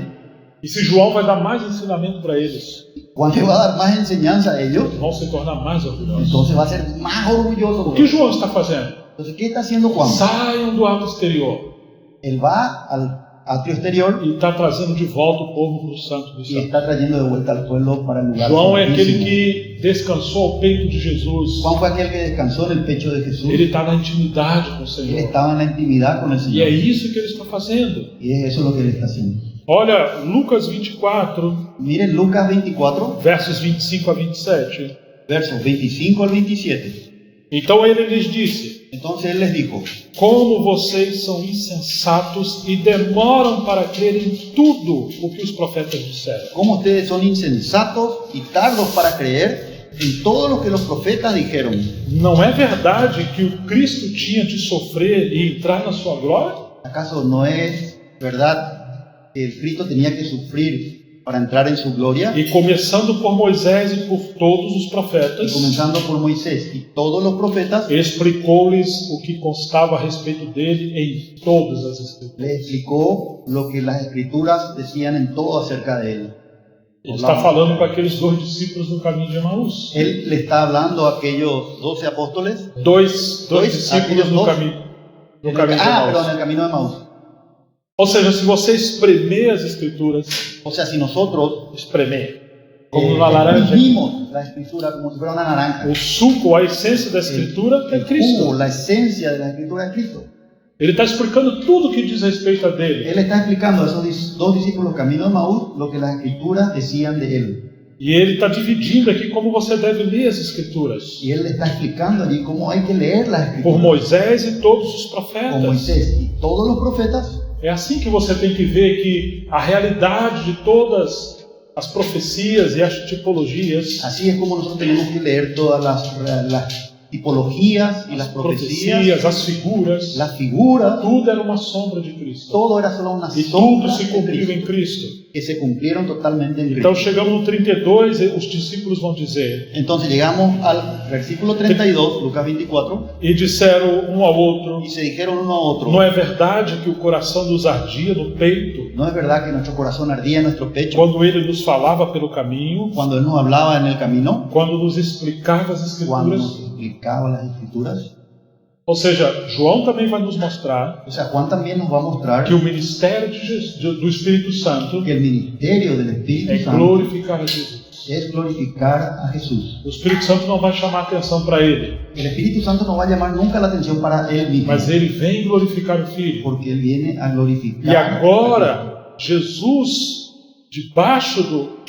e se João vai dar mais ensinamento para eles, Juan le va a dar más enseñanza a ellos, vão se tornar mais orgulhosos. entonces va a ser más orgulloso. O que João está fazendo? Entonces, ¿qué está haciendo Juan? Saiam do ato exterior Él va al atrio exterior e está trazendo de volta o povo para o santo dos y santos. está trayendo de vuelta al pueblo para el lugar João é aquele santísimo. que descansou ao peito de Jesus. Juan fue aquel que descansó en el pecho de Jesús. Ele está na intimidade com o Él Senhor. estaba en la intimidad con el E é Señor. isso que ele está fazendo. Y es eso lo que él está haciendo. Olha, Lucas 24, Miren Lucas 24, versos 25 a 27. versos 25 al 27. Então ele lhes disse: Entonces él les dijo: como vocês são insensatos e demoram para crer em tudo o que os profetas disseram. ¿Cómo ustedes son insensatos y tardos para creer en todo lo que los profetas dijeron? Não é verdade que o Cristo tinha de sofrer e entrar na sua glória? ¿Acaso no es verdad que el Cristo tenía que sufrir para entrar en su gloria? E começando por Moisés e por todos os Y profetas, comenzando por Moisés y todos los profetas, explicou-lhes o que constava a respeito dele em todas as Escrituras. le explicó lo que las escrituras decían en todo acerca de él. Ele está falando com aqueles dois discípulos no caminho de Emaús. Él le está hablando a aquellos 12 apóstoles. Dois discípulos aqueles no dois- caminho de Perdón, en Emaús. el camino de Emaús. Ou seja, se você espremer as Escrituras, O sea, si nosotros espremer, como uma laranja, vimos la escritura como si fuera una naranja, o suco, a essência da Escritura é el jugo, Cristo. la esencia de la escritura es Cristo. Ele está explicando tudo o que diz respeito a dele. Él está explicando a esos dos discípulos camino de Emaús lo que las escrituras decían de él. E ele está dividindo aqui como você deve ler as Escrituras. Y él le está explicando allí cómo hay que leer las Por escrituras. Moisés e todos os Con profetas. Moisés y todos los profetas. É assim que você tem que ver que a realidade de todas as profecias e as tipologias, Así es como nosotros tenemos que leer todas las tipologías y las profecías, as figuras, las figuras. tudo era uma sombra de Cristo. Todo era solo una E tudo sombra se de cumpriu Cristo, em Cristo. que se cumplieron totalmente en Então Cristo. chegamos no 32 e os discípulos vão dizer, Entonces llegamos al versículo 32, Lucas 24, e disseram um ao outro, y se dijeron uno a otro: não é verdade que o coração nos ardia no peito ¿no es verdad que nuestro corazón ardía en nuestro pecho quando ele nos falava pelo caminho, cuando Él nos hablaba en el camino, quando nos explicava as cuando Escrituras? nos explicaba las escrituras? Ou seja, João também vai nos mostrar O sea, Juan también nos va a mostrar que o ministério do Espírito Santo que el ministerio del é Espíritu Santo glorificar a Jesus. es glorificar a Jesús. O Espírito Santo não vai chamar atenção para ele, El Espíritu Santo no va a llamar nunca la atención para Él mismo, mas ele vem glorificar o Filho. porque Él viene a glorificar. E agora, Jesus, debaixo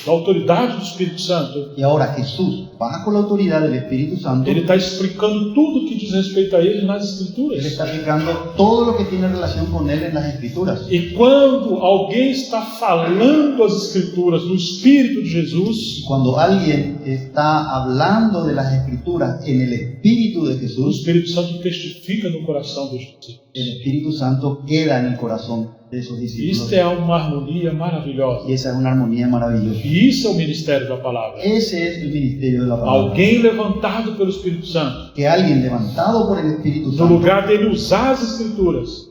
da autoridade do Espírito Santo, Y ahora Jesús, bajo la autoridad del Espíritu Santo, ele está explicando tudo que diz respeito a ele nas Él Escrituras. está explicando todo lo que tiene relación con Él en las Escrituras. E quando alguém está falando as Escrituras no Espírito de Jesus, Cuando alguien está hablando de las Escrituras en el Espíritu de o Jesús, Espírito Santo testifica no coração dos discípulos. el Espíritu Santo queda en el corazón de esos discípulos. Isto é uma harmonia maravilhosa. Y esa es una armonía maravillosa. E isso é o ministério da palavra. Ese es el ministerio de la palabra. Alguém levantado pelo Espírito Santo, Que alguien levantado por el Espíritu no Santo, lugar dele usar as Escrituras,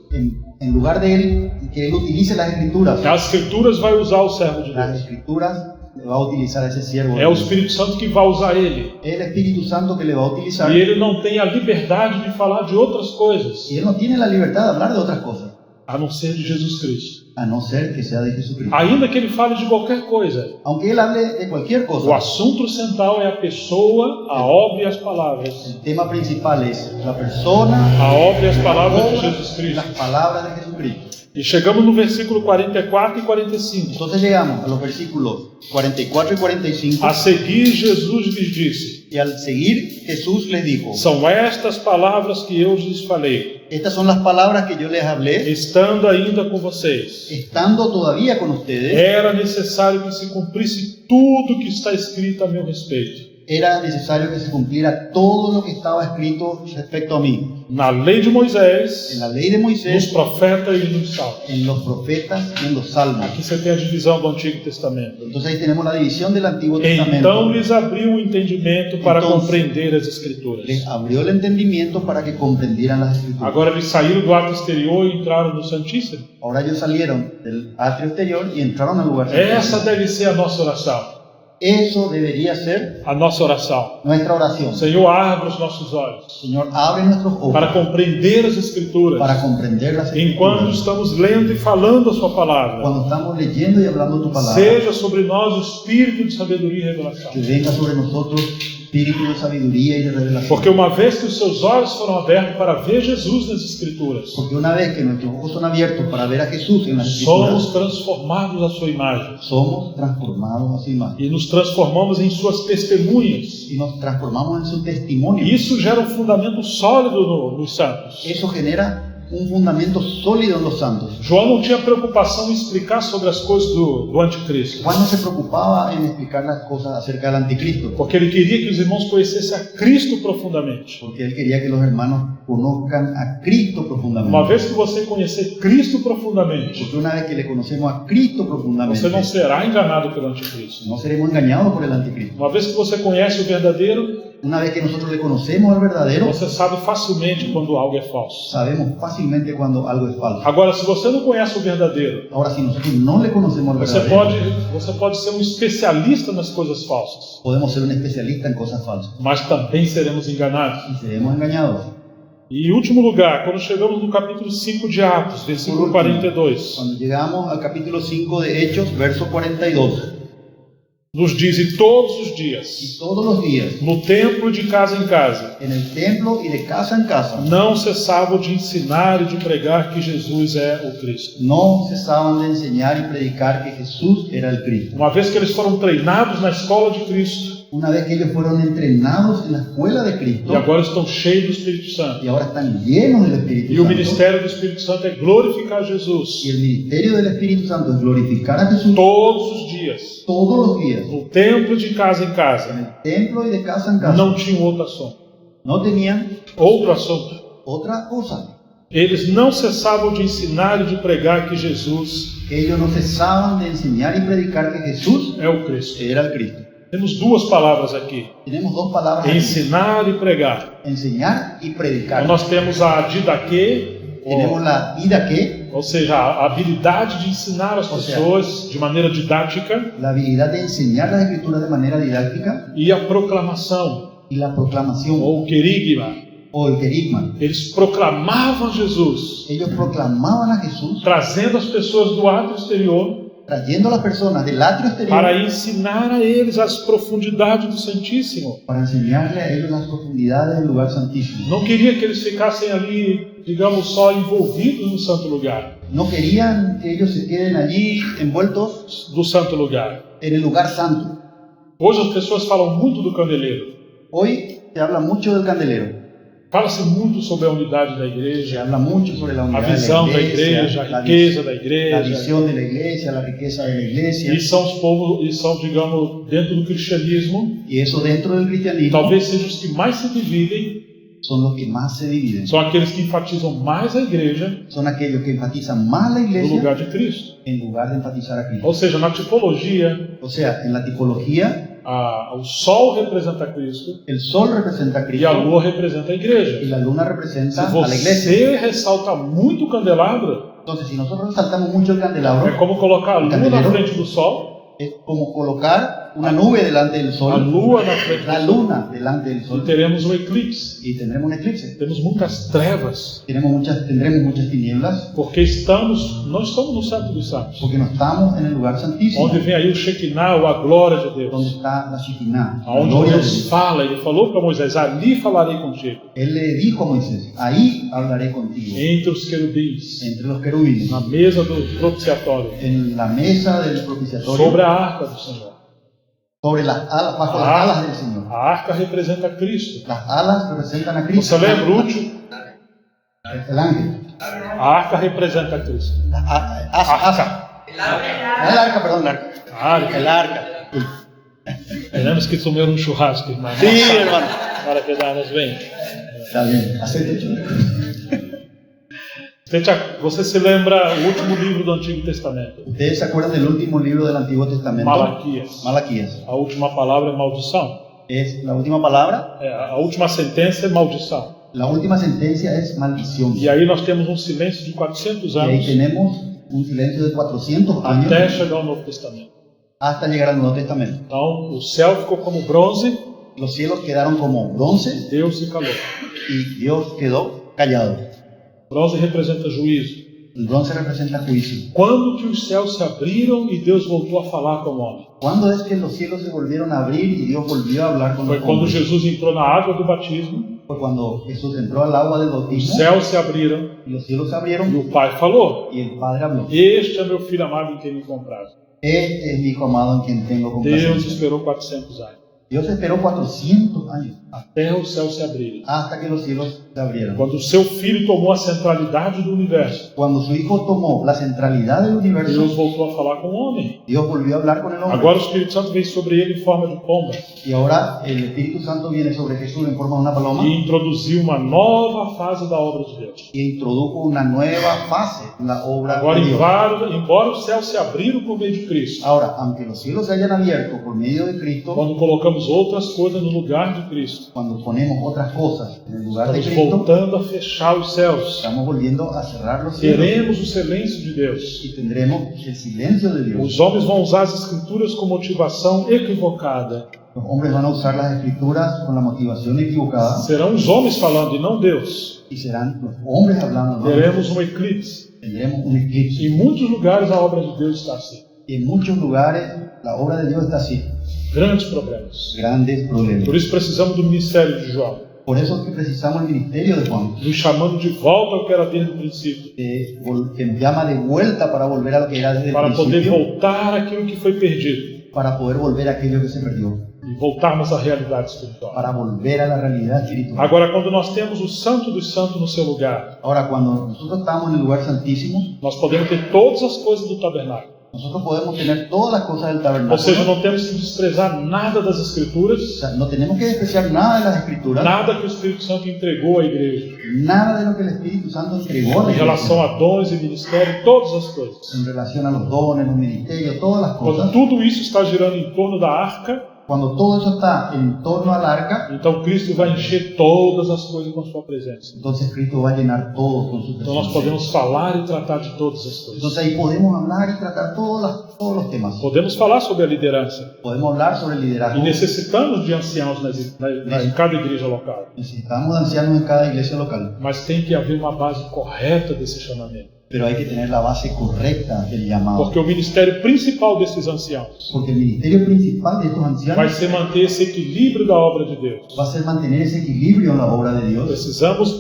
en lugar de él, que él utilice las Escrituras, as Escrituras vai usar o servo de las Deus. Escrituras le va a utilizar a ese siervo. de É o Dios. Espírito Santo que vai usar ele. Es el Espíritu Santo que le va a utilizar. E ele não tem a liberdade de falar de outras coisas, Y él no tiene la libertad de hablar de otras cosas, a não ser de Jesus Cristo. a no ser que sea de Jesucristo. Ainda que ele fale de qualquer coisa, Aunque él hable de cualquier o cosa, assunto central é a pessoa, a obra e as palavras. el tema principal es la persona, A obra e as la palavras de obra Jesus y Cristo. las palabras de Jesucristo. E chegamos no versículo 44 e 45. Entonces llegamos a los versículos 44 y 45. A seguir, Jesus lhes disse: Y al seguir, Jesús les dijo: são estas palavras que eu lhes falei, estas son las palabras que yo les hablé, estando ainda com vocês. estando todavía con ustedes. Era necessário que se cumprisse tudo que está escrito a meu respeito. era necesario que se cumpliera todo lo que estaba escrito respecto a mí. Na lei de Moisés, En la ley de nos Moisés, profetas e nos salmos. en los profetas y en los salmos. Aqui você tem a divisão do Antigo Testamento. Entonces ahí tenemos la división del Antiguo Então Testamento. lhes abriu o entendimento para Então, compreender as Escrituras. Les abrió el entendimiento para que comprendieran las escrituras. Agora eles saíram do ato exterior e entraram no Santíssimo. Ahora ellos salieron del atrio exterior y entraron al lugar Essa santísimo. deve ser a nossa oração. Eso debería ser A nossa oração. nuestra oración. Senhor, abre os nossos olhos Señor, abre nuestros ojos para compreender as Escrituras. para comprender las Enquanto escrituras. estamos lendo e falando a Sua palavra, Cuando estamos leyendo y hablando tu palabra, seja sobre nós o espírito de sabedoria e revelação. que venga sobre nosotros espíritu de sabiduría y de revelación. Porque uma vez que os seus olhos foram abertos para ver Jesus nas Escrituras, Porque una vez que nuestros ojos son abiertos para ver a Jesús en las somos escrituras, transformados à Sua imagem somos transformados a su imagen e nos transformamos em Suas testemunhas. y nos transformamos en su testimonio. Isso gera um fundamento sólido nos santos. Eso genera un fundamento sólido en los santos. João não tinha preocupação em explicar sobre as coisas do anticristo, Juan no se preocupaba en explicar las cosas acerca del anticristo, porque ele queria que os irmãos conhecessem a Cristo profundamente. porque él quería que los hermanos conozcan a Cristo Uma profundamente. vez que você conhecer Cristo profundamente, Porque una vez que le conocemos a Cristo profundamente, você não será enganado pelo anticristo. no seremos engañados por el anticristo. Uma vez que você conhece o verdadeiro, Una vez que nosotros le conocemos al verdadero, você sabe facilmente quando algo é falso. sabemos fácilmente cuando algo es falso. Agora, se você não conhece o verdadeiro, Ahora, si nosotros no le conocemos al você verdadero, pode ser um especialista nas coisas falsas, podemos ser un especialista en cosas falsas mas também seremos enganados. y seremos engañados. E em último lugar, quando chegamos no capítulo 5 de Atos, versículo 42, Cuando llegamos al capítulo 5 de Hechos, verso 42, nos diz: e todos os dias, y todos los días, no templo de casa em casa, en el templo y de casa en casa, não cessavam de ensinar e de pregar que Jesus é o Cristo. no cesaban de enseñar y predicar que Jesús era el Cristo. Uma vez que eles foram treinados na escola de Cristo, Una vez que ellos fueron entrenados en la escuela de e Cristo agora estão cheios do Espírito Santo, y ahora están llenos del Espíritu e o Santo, ministério do Espírito Santo é glorificar Jesus y el ministerio del Espíritu Santo es glorificar a Jesús todos os dias, todos los días, no templo de casa em en casa. el templo y de casa en casa. Não tinham outro assunto. No tenían Outro assunto. otra cosa. Eles não cessavam de ensinar e de pregar que Jesus Ellos no cesaban de enseñar y predicar que Jesús é o Cristo. era el Cristo. Temos duas palavras aqui: Tenemos dos palabras aquí: ensinar e pregar. enseñar y predicar. Então, nós temos a didaquê, Tenemos la vida que, ou seja, a habilidade de ensinar as Ou seja, pessoas de maneira didática, la habilidad de enseñar las escrituras de manera didáctica e a proclamação, y la proclamación ou querigma. o el querigma. Eles proclamavam Jesus, Ellos proclamaban a Jesús, trazendo as pessoas do ato exterior trayendo a las personas del atrio exterior para ensinar a eles as profundidades do Santíssimo. para enseñarle a ellos las profundidades del lugar santísimo. Não queria que eles ficassem ali, digamos, só envolvidos no santo lugar, No querían que ellos se queden allí envueltos do santo lugar. en el lugar santo. Hoje as pessoas falam muito do candelero. Hoy se habla mucho del candelero, Fala-se muito sobre a unidade da se igreja, habla mucho sobre la a unidad de visão da la igreja, iglesia, a riqueza da la igreja. visión de la iglesia, la riqueza de la iglesia, E são os povos, e são, digamos, dentro do cristianismo, y eso dentro del cristianismo talvez sejam os que mais se dividem, son los que más se dividen. são aqueles que enfatizam mais a igreja Son aquellos que enfatizan más la no iglesia lugar de Cristo. en lugar de enfatizar a Cristo. Ou seja, na tipologia, O sea, en la tipología, o sol representa Cristo el sol representa a e a Cristo lua representa a y igreja. la luna Se representa a la iglesia. você ressalta muito o candelabro, Entonces, si nosotros resaltamos mucho el é candelabro, como colocar a lua na Candelero. frente do sol, es como colocar una nube delante del a sol, lua na frente la do sol, luna delante del e sol, teremos um eclipse. y tendremos un eclipse. Temos muitas trevas, Tendremos muchas tinieblas, porque não estamos no Santo dos Santos, porque no estamos en el lugar santísimo, onde vem aí o Shekinah, ou a glória de donde Deus, está la Shekinah, la onde gloria de Deus Dios. fala. Ele falou para Moisés: ali falarei contigo, Él le dijo a Moisés, ahí hablaré contigo, entre os querubins, entre los querubines, na mesa do propiciatório, en la mesa del propiciatorio, sobre a arca do Senhor. sobre las alas, bajo las alas del Señor. A arca representa Cristo. Las alas representan a Cristo. Você lembra o último? El ángel. A arca representa Cristo. Asa. El arca, perdón, el arca. A arca. El arca. Tenemos que comer um churrasco, irmão. Sí, hermano. Para quedarnos bem. Está bien. Aceite. Você se lembra o último livro do Antigo Testamento? ¿Ustedes se acuerdan del último libro del Antiguo Testamento? Malaquias. Malaquías. A última palavra é maldição. Es la última palabra. A última sentença é maldição. La última sentencia es maldición. E aí nós temos um silêncio de 400 Y ahí anos tenemos un silencio de 400 años até chegar ao Novo Testamento. hasta llegar al Nuevo Testamento. Então, o céu ficou como bronze, Los cielos quedaron como bronce Deus se calou. y Dios quedó callado. Bronze representa juízo. El bronce representa juicio. Quando que os céus se abriram e Deus voltou a falar com o homem? ¿Cuándo es que los cielos se volvieron a abrir y Dios volvió a hablar con Foi los quando hombres? Jesus entrou na água do batismo, Fue cuando Jesús entró al agua del os bautismo céus se abriram y los cielos se e abrieron o Pai falou: y el Padre habló. Este é meu filho amado em quem me comprazo. Este es mi hijo amado en quien tengo Deus complacencia. esperou 400 anos Dios esperó 400 años até os céus se abrirem. hasta que los cielos se abrieron. Quando o seu filho tomou a centralidade do universo, Cuando su hijo tomó la centralidad del Deus universo, voltou a falar com o homem. Dios volvió a hablar con el hombre. Agora o Espírito Santo veio sobre ele em forma de pomba Y ahora el Espíritu Santo viene sobre Jesús en forma de una paloma e introduziu uma nova fase da obra de Deus. y introdujo una nueva fase en la obra Agora, de Dios. embora os céus se abriram por meio de Cristo, Ahora, aunque los cielos se hayan abierto por medio de Cristo, quando colocamos outras coisas no lugar de Cristo, cuando ponemos otras cosas en el lugar de estamos Cristo, voltando a fechar os céus. estamos volviendo a cerrar los cielos Teremos o silêncio de Deus. y tendremos el silencio de Dios. Os homens vão usar as Escrituras com motivação equivocada. Los hombres van a usar las escrituras con la motivación equivocada Serão os homens falando e não Deus. y serán los hombres hablando. ¿No? Teremos um eclipse. Tendremos un eclipse. Em muitos lugares a obra de Deus está assim. Y en muchos lugares la obra de Dios está así. Grandes problemas. Grandes problemas. Por isso precisamos do ministério de João, Por eso es que precisamos el ministerio de Juan, nos chamando de volta ao que era desde o princípio, que nos llama de vuelta para volver a lo que era desde el para poder principio, voltar aquilo que foi perdido para poder volver a aquello que se perdió, e voltarmos à realidade espiritual. para volver a la realidad espiritual. Agora, quando nós temos o Santo dos Santos no seu lugar, Ahora, cuando nosotros estamos en el lugar santísimo, nós podemos ter todas as coisas do tabernáculo. nosotros podemos tener todas las cosas del Ou tabernáculo. seja, não temos que desprezar nada das O Escrituras, sea, no tenemos que despreciar nada de las escrituras, nada que o Espírito Santo entregou à igreja, nada de lo que el Espíritu Santo entregó a la em relação iglesia, a dons e ministério, todas as coisas. en relación a los dones, los ministerios, todas las Quando cosas. tudo isso está girando em torno da arca, Cuando todo eso está en torno al arca, então Cristo vai encher todas as coisas com a sua presença. entonces Cristo va a llenar todo con su Então nós presencia. podemos falar e tratar de todas as coisas. Entonces ahí podemos hablar y tratar todos los temas. Podemos falar sobre a liderança. Podemos hablar sobre el E liderazgo. necessitamos de anciãos em cada igreja local. Necesitamos de ancianos en cada iglesia local, Mas tem que haver uma base correta desse chamamento. pero hay que tener la base correcta del llamado. Porque o ministério principal desses anciãos Porque el ministerio principal de estos vai ancianos ser manter esse equilíbrio da obra de Deus. va a ser mantener ese equilibrio en la obra de Dios.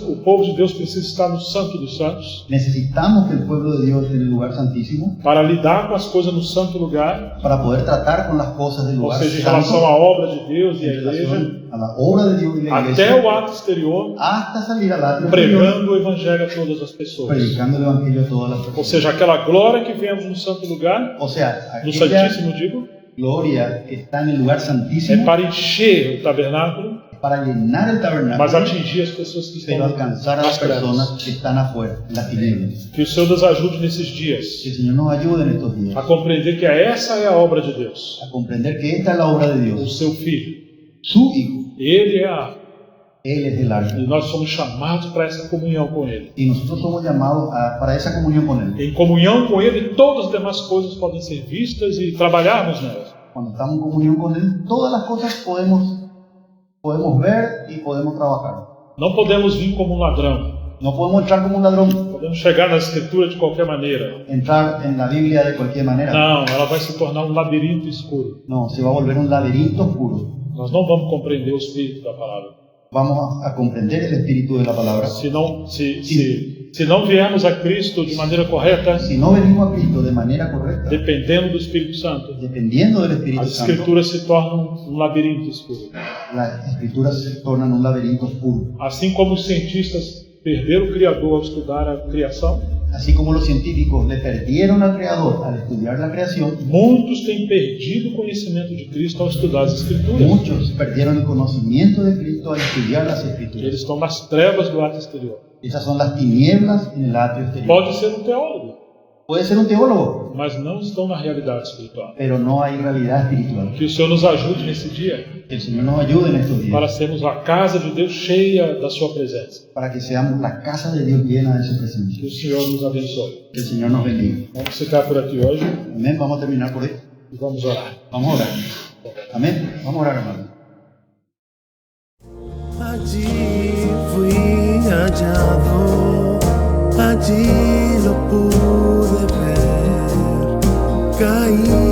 O povo de Deus precisa estar no Santo dos Santos Necesitamos que el pueblo de Dios esté en el lugar santísimo para lidar com as coisas no santo lugar, para poder tratar con las cosas del ou lugar seja, em relação santo, à obra de Deus e à en igreja, relación a la obra de Dios y la até iglesia, o ato exterior, hasta salir al atrio exterior, pregando o evangelho a todas as pessoas. predicando el evangelio a todas las Ou personas. seja, aquela glória que vemos no santo lugar, O sea, no aquella Santíssimo, digo, gloria que está en el lugar é santísimo para encher o tabernáculo, para llenar el mas tabernáculo, atingir as pessoas que pero estão alcanzar a las nas trevas. personas que están afuera, en las tinieblas. Que o Senhor nos ajude nesses dias Que el Señor nos ayude en estos días a compreender que essa é a obra de Deus, a comprender que esta es la obra de o Dios. seu Filho. Su Hijo, Ele é a arca, Él es el arca. e nós somos chamados para essa comunhão com Ele. Y nosotros somos llamados para esa comunión con Él. Em comunhão com Ele, todas as demais coisas podem ser vistas e trabalharmos nelas. Cuando estamos en comunión con Él, todas las cosas podemos ver y podemos trabajar. Não podemos vir como um ladrão, No podemos entrar como un ladrón, podemos chegar na Escritura de qualquer maneira. entrar en la Biblia de cualquier manera. Não, ela vai se tornar um labirinto escuro. No, se va a volver un laberinto oscuro. Nós não vamos compreender o espírito da palavra. Vamos a comprender el espíritu de la palabra. Se não viermos a Cristo de maneira correta, Si no venimos a Cristo de manera correcta, dependendo do Espírito Santo, dependiendo del Espíritu as Santo, Escrituras se tornam um labirinto escuro. las escrituras se tornan un laberinto oscuro. Assim como os cientistas perderam o Criador ao estudar a criação, Así como los científicos le perdieron al Creador al estudiar la creación, muitos têm perdido o conhecimento de Cristo ao estudar as Escrituras. muchos perdieron el conocimiento de Cristo al estudiar las Eles Escrituras. estão nas trevas do ato exterior. Esas son las tinieblas en el atrio exterior. Pode ser um teólogo, Puede ser un teólogo, mas não estão na realidade espiritual. pero no hay realidad espiritual. Que o Senhor nos ajude nesse dia Que el Señor nos ayude en estos días para sermos a casa de Deus cheia da sua presença. para que seamos la casa de Dios llena de su Que presencia. o Senhor nos abençoe. Que el Señor nos bendiga. Vamos ficar por aqui hoje Amén. Vamos a terminar por hoy. e vamos orar. Vamos a orar. Amén. Vamos a orar, hermano. Allí fui hallado, allí lo pude ver, caí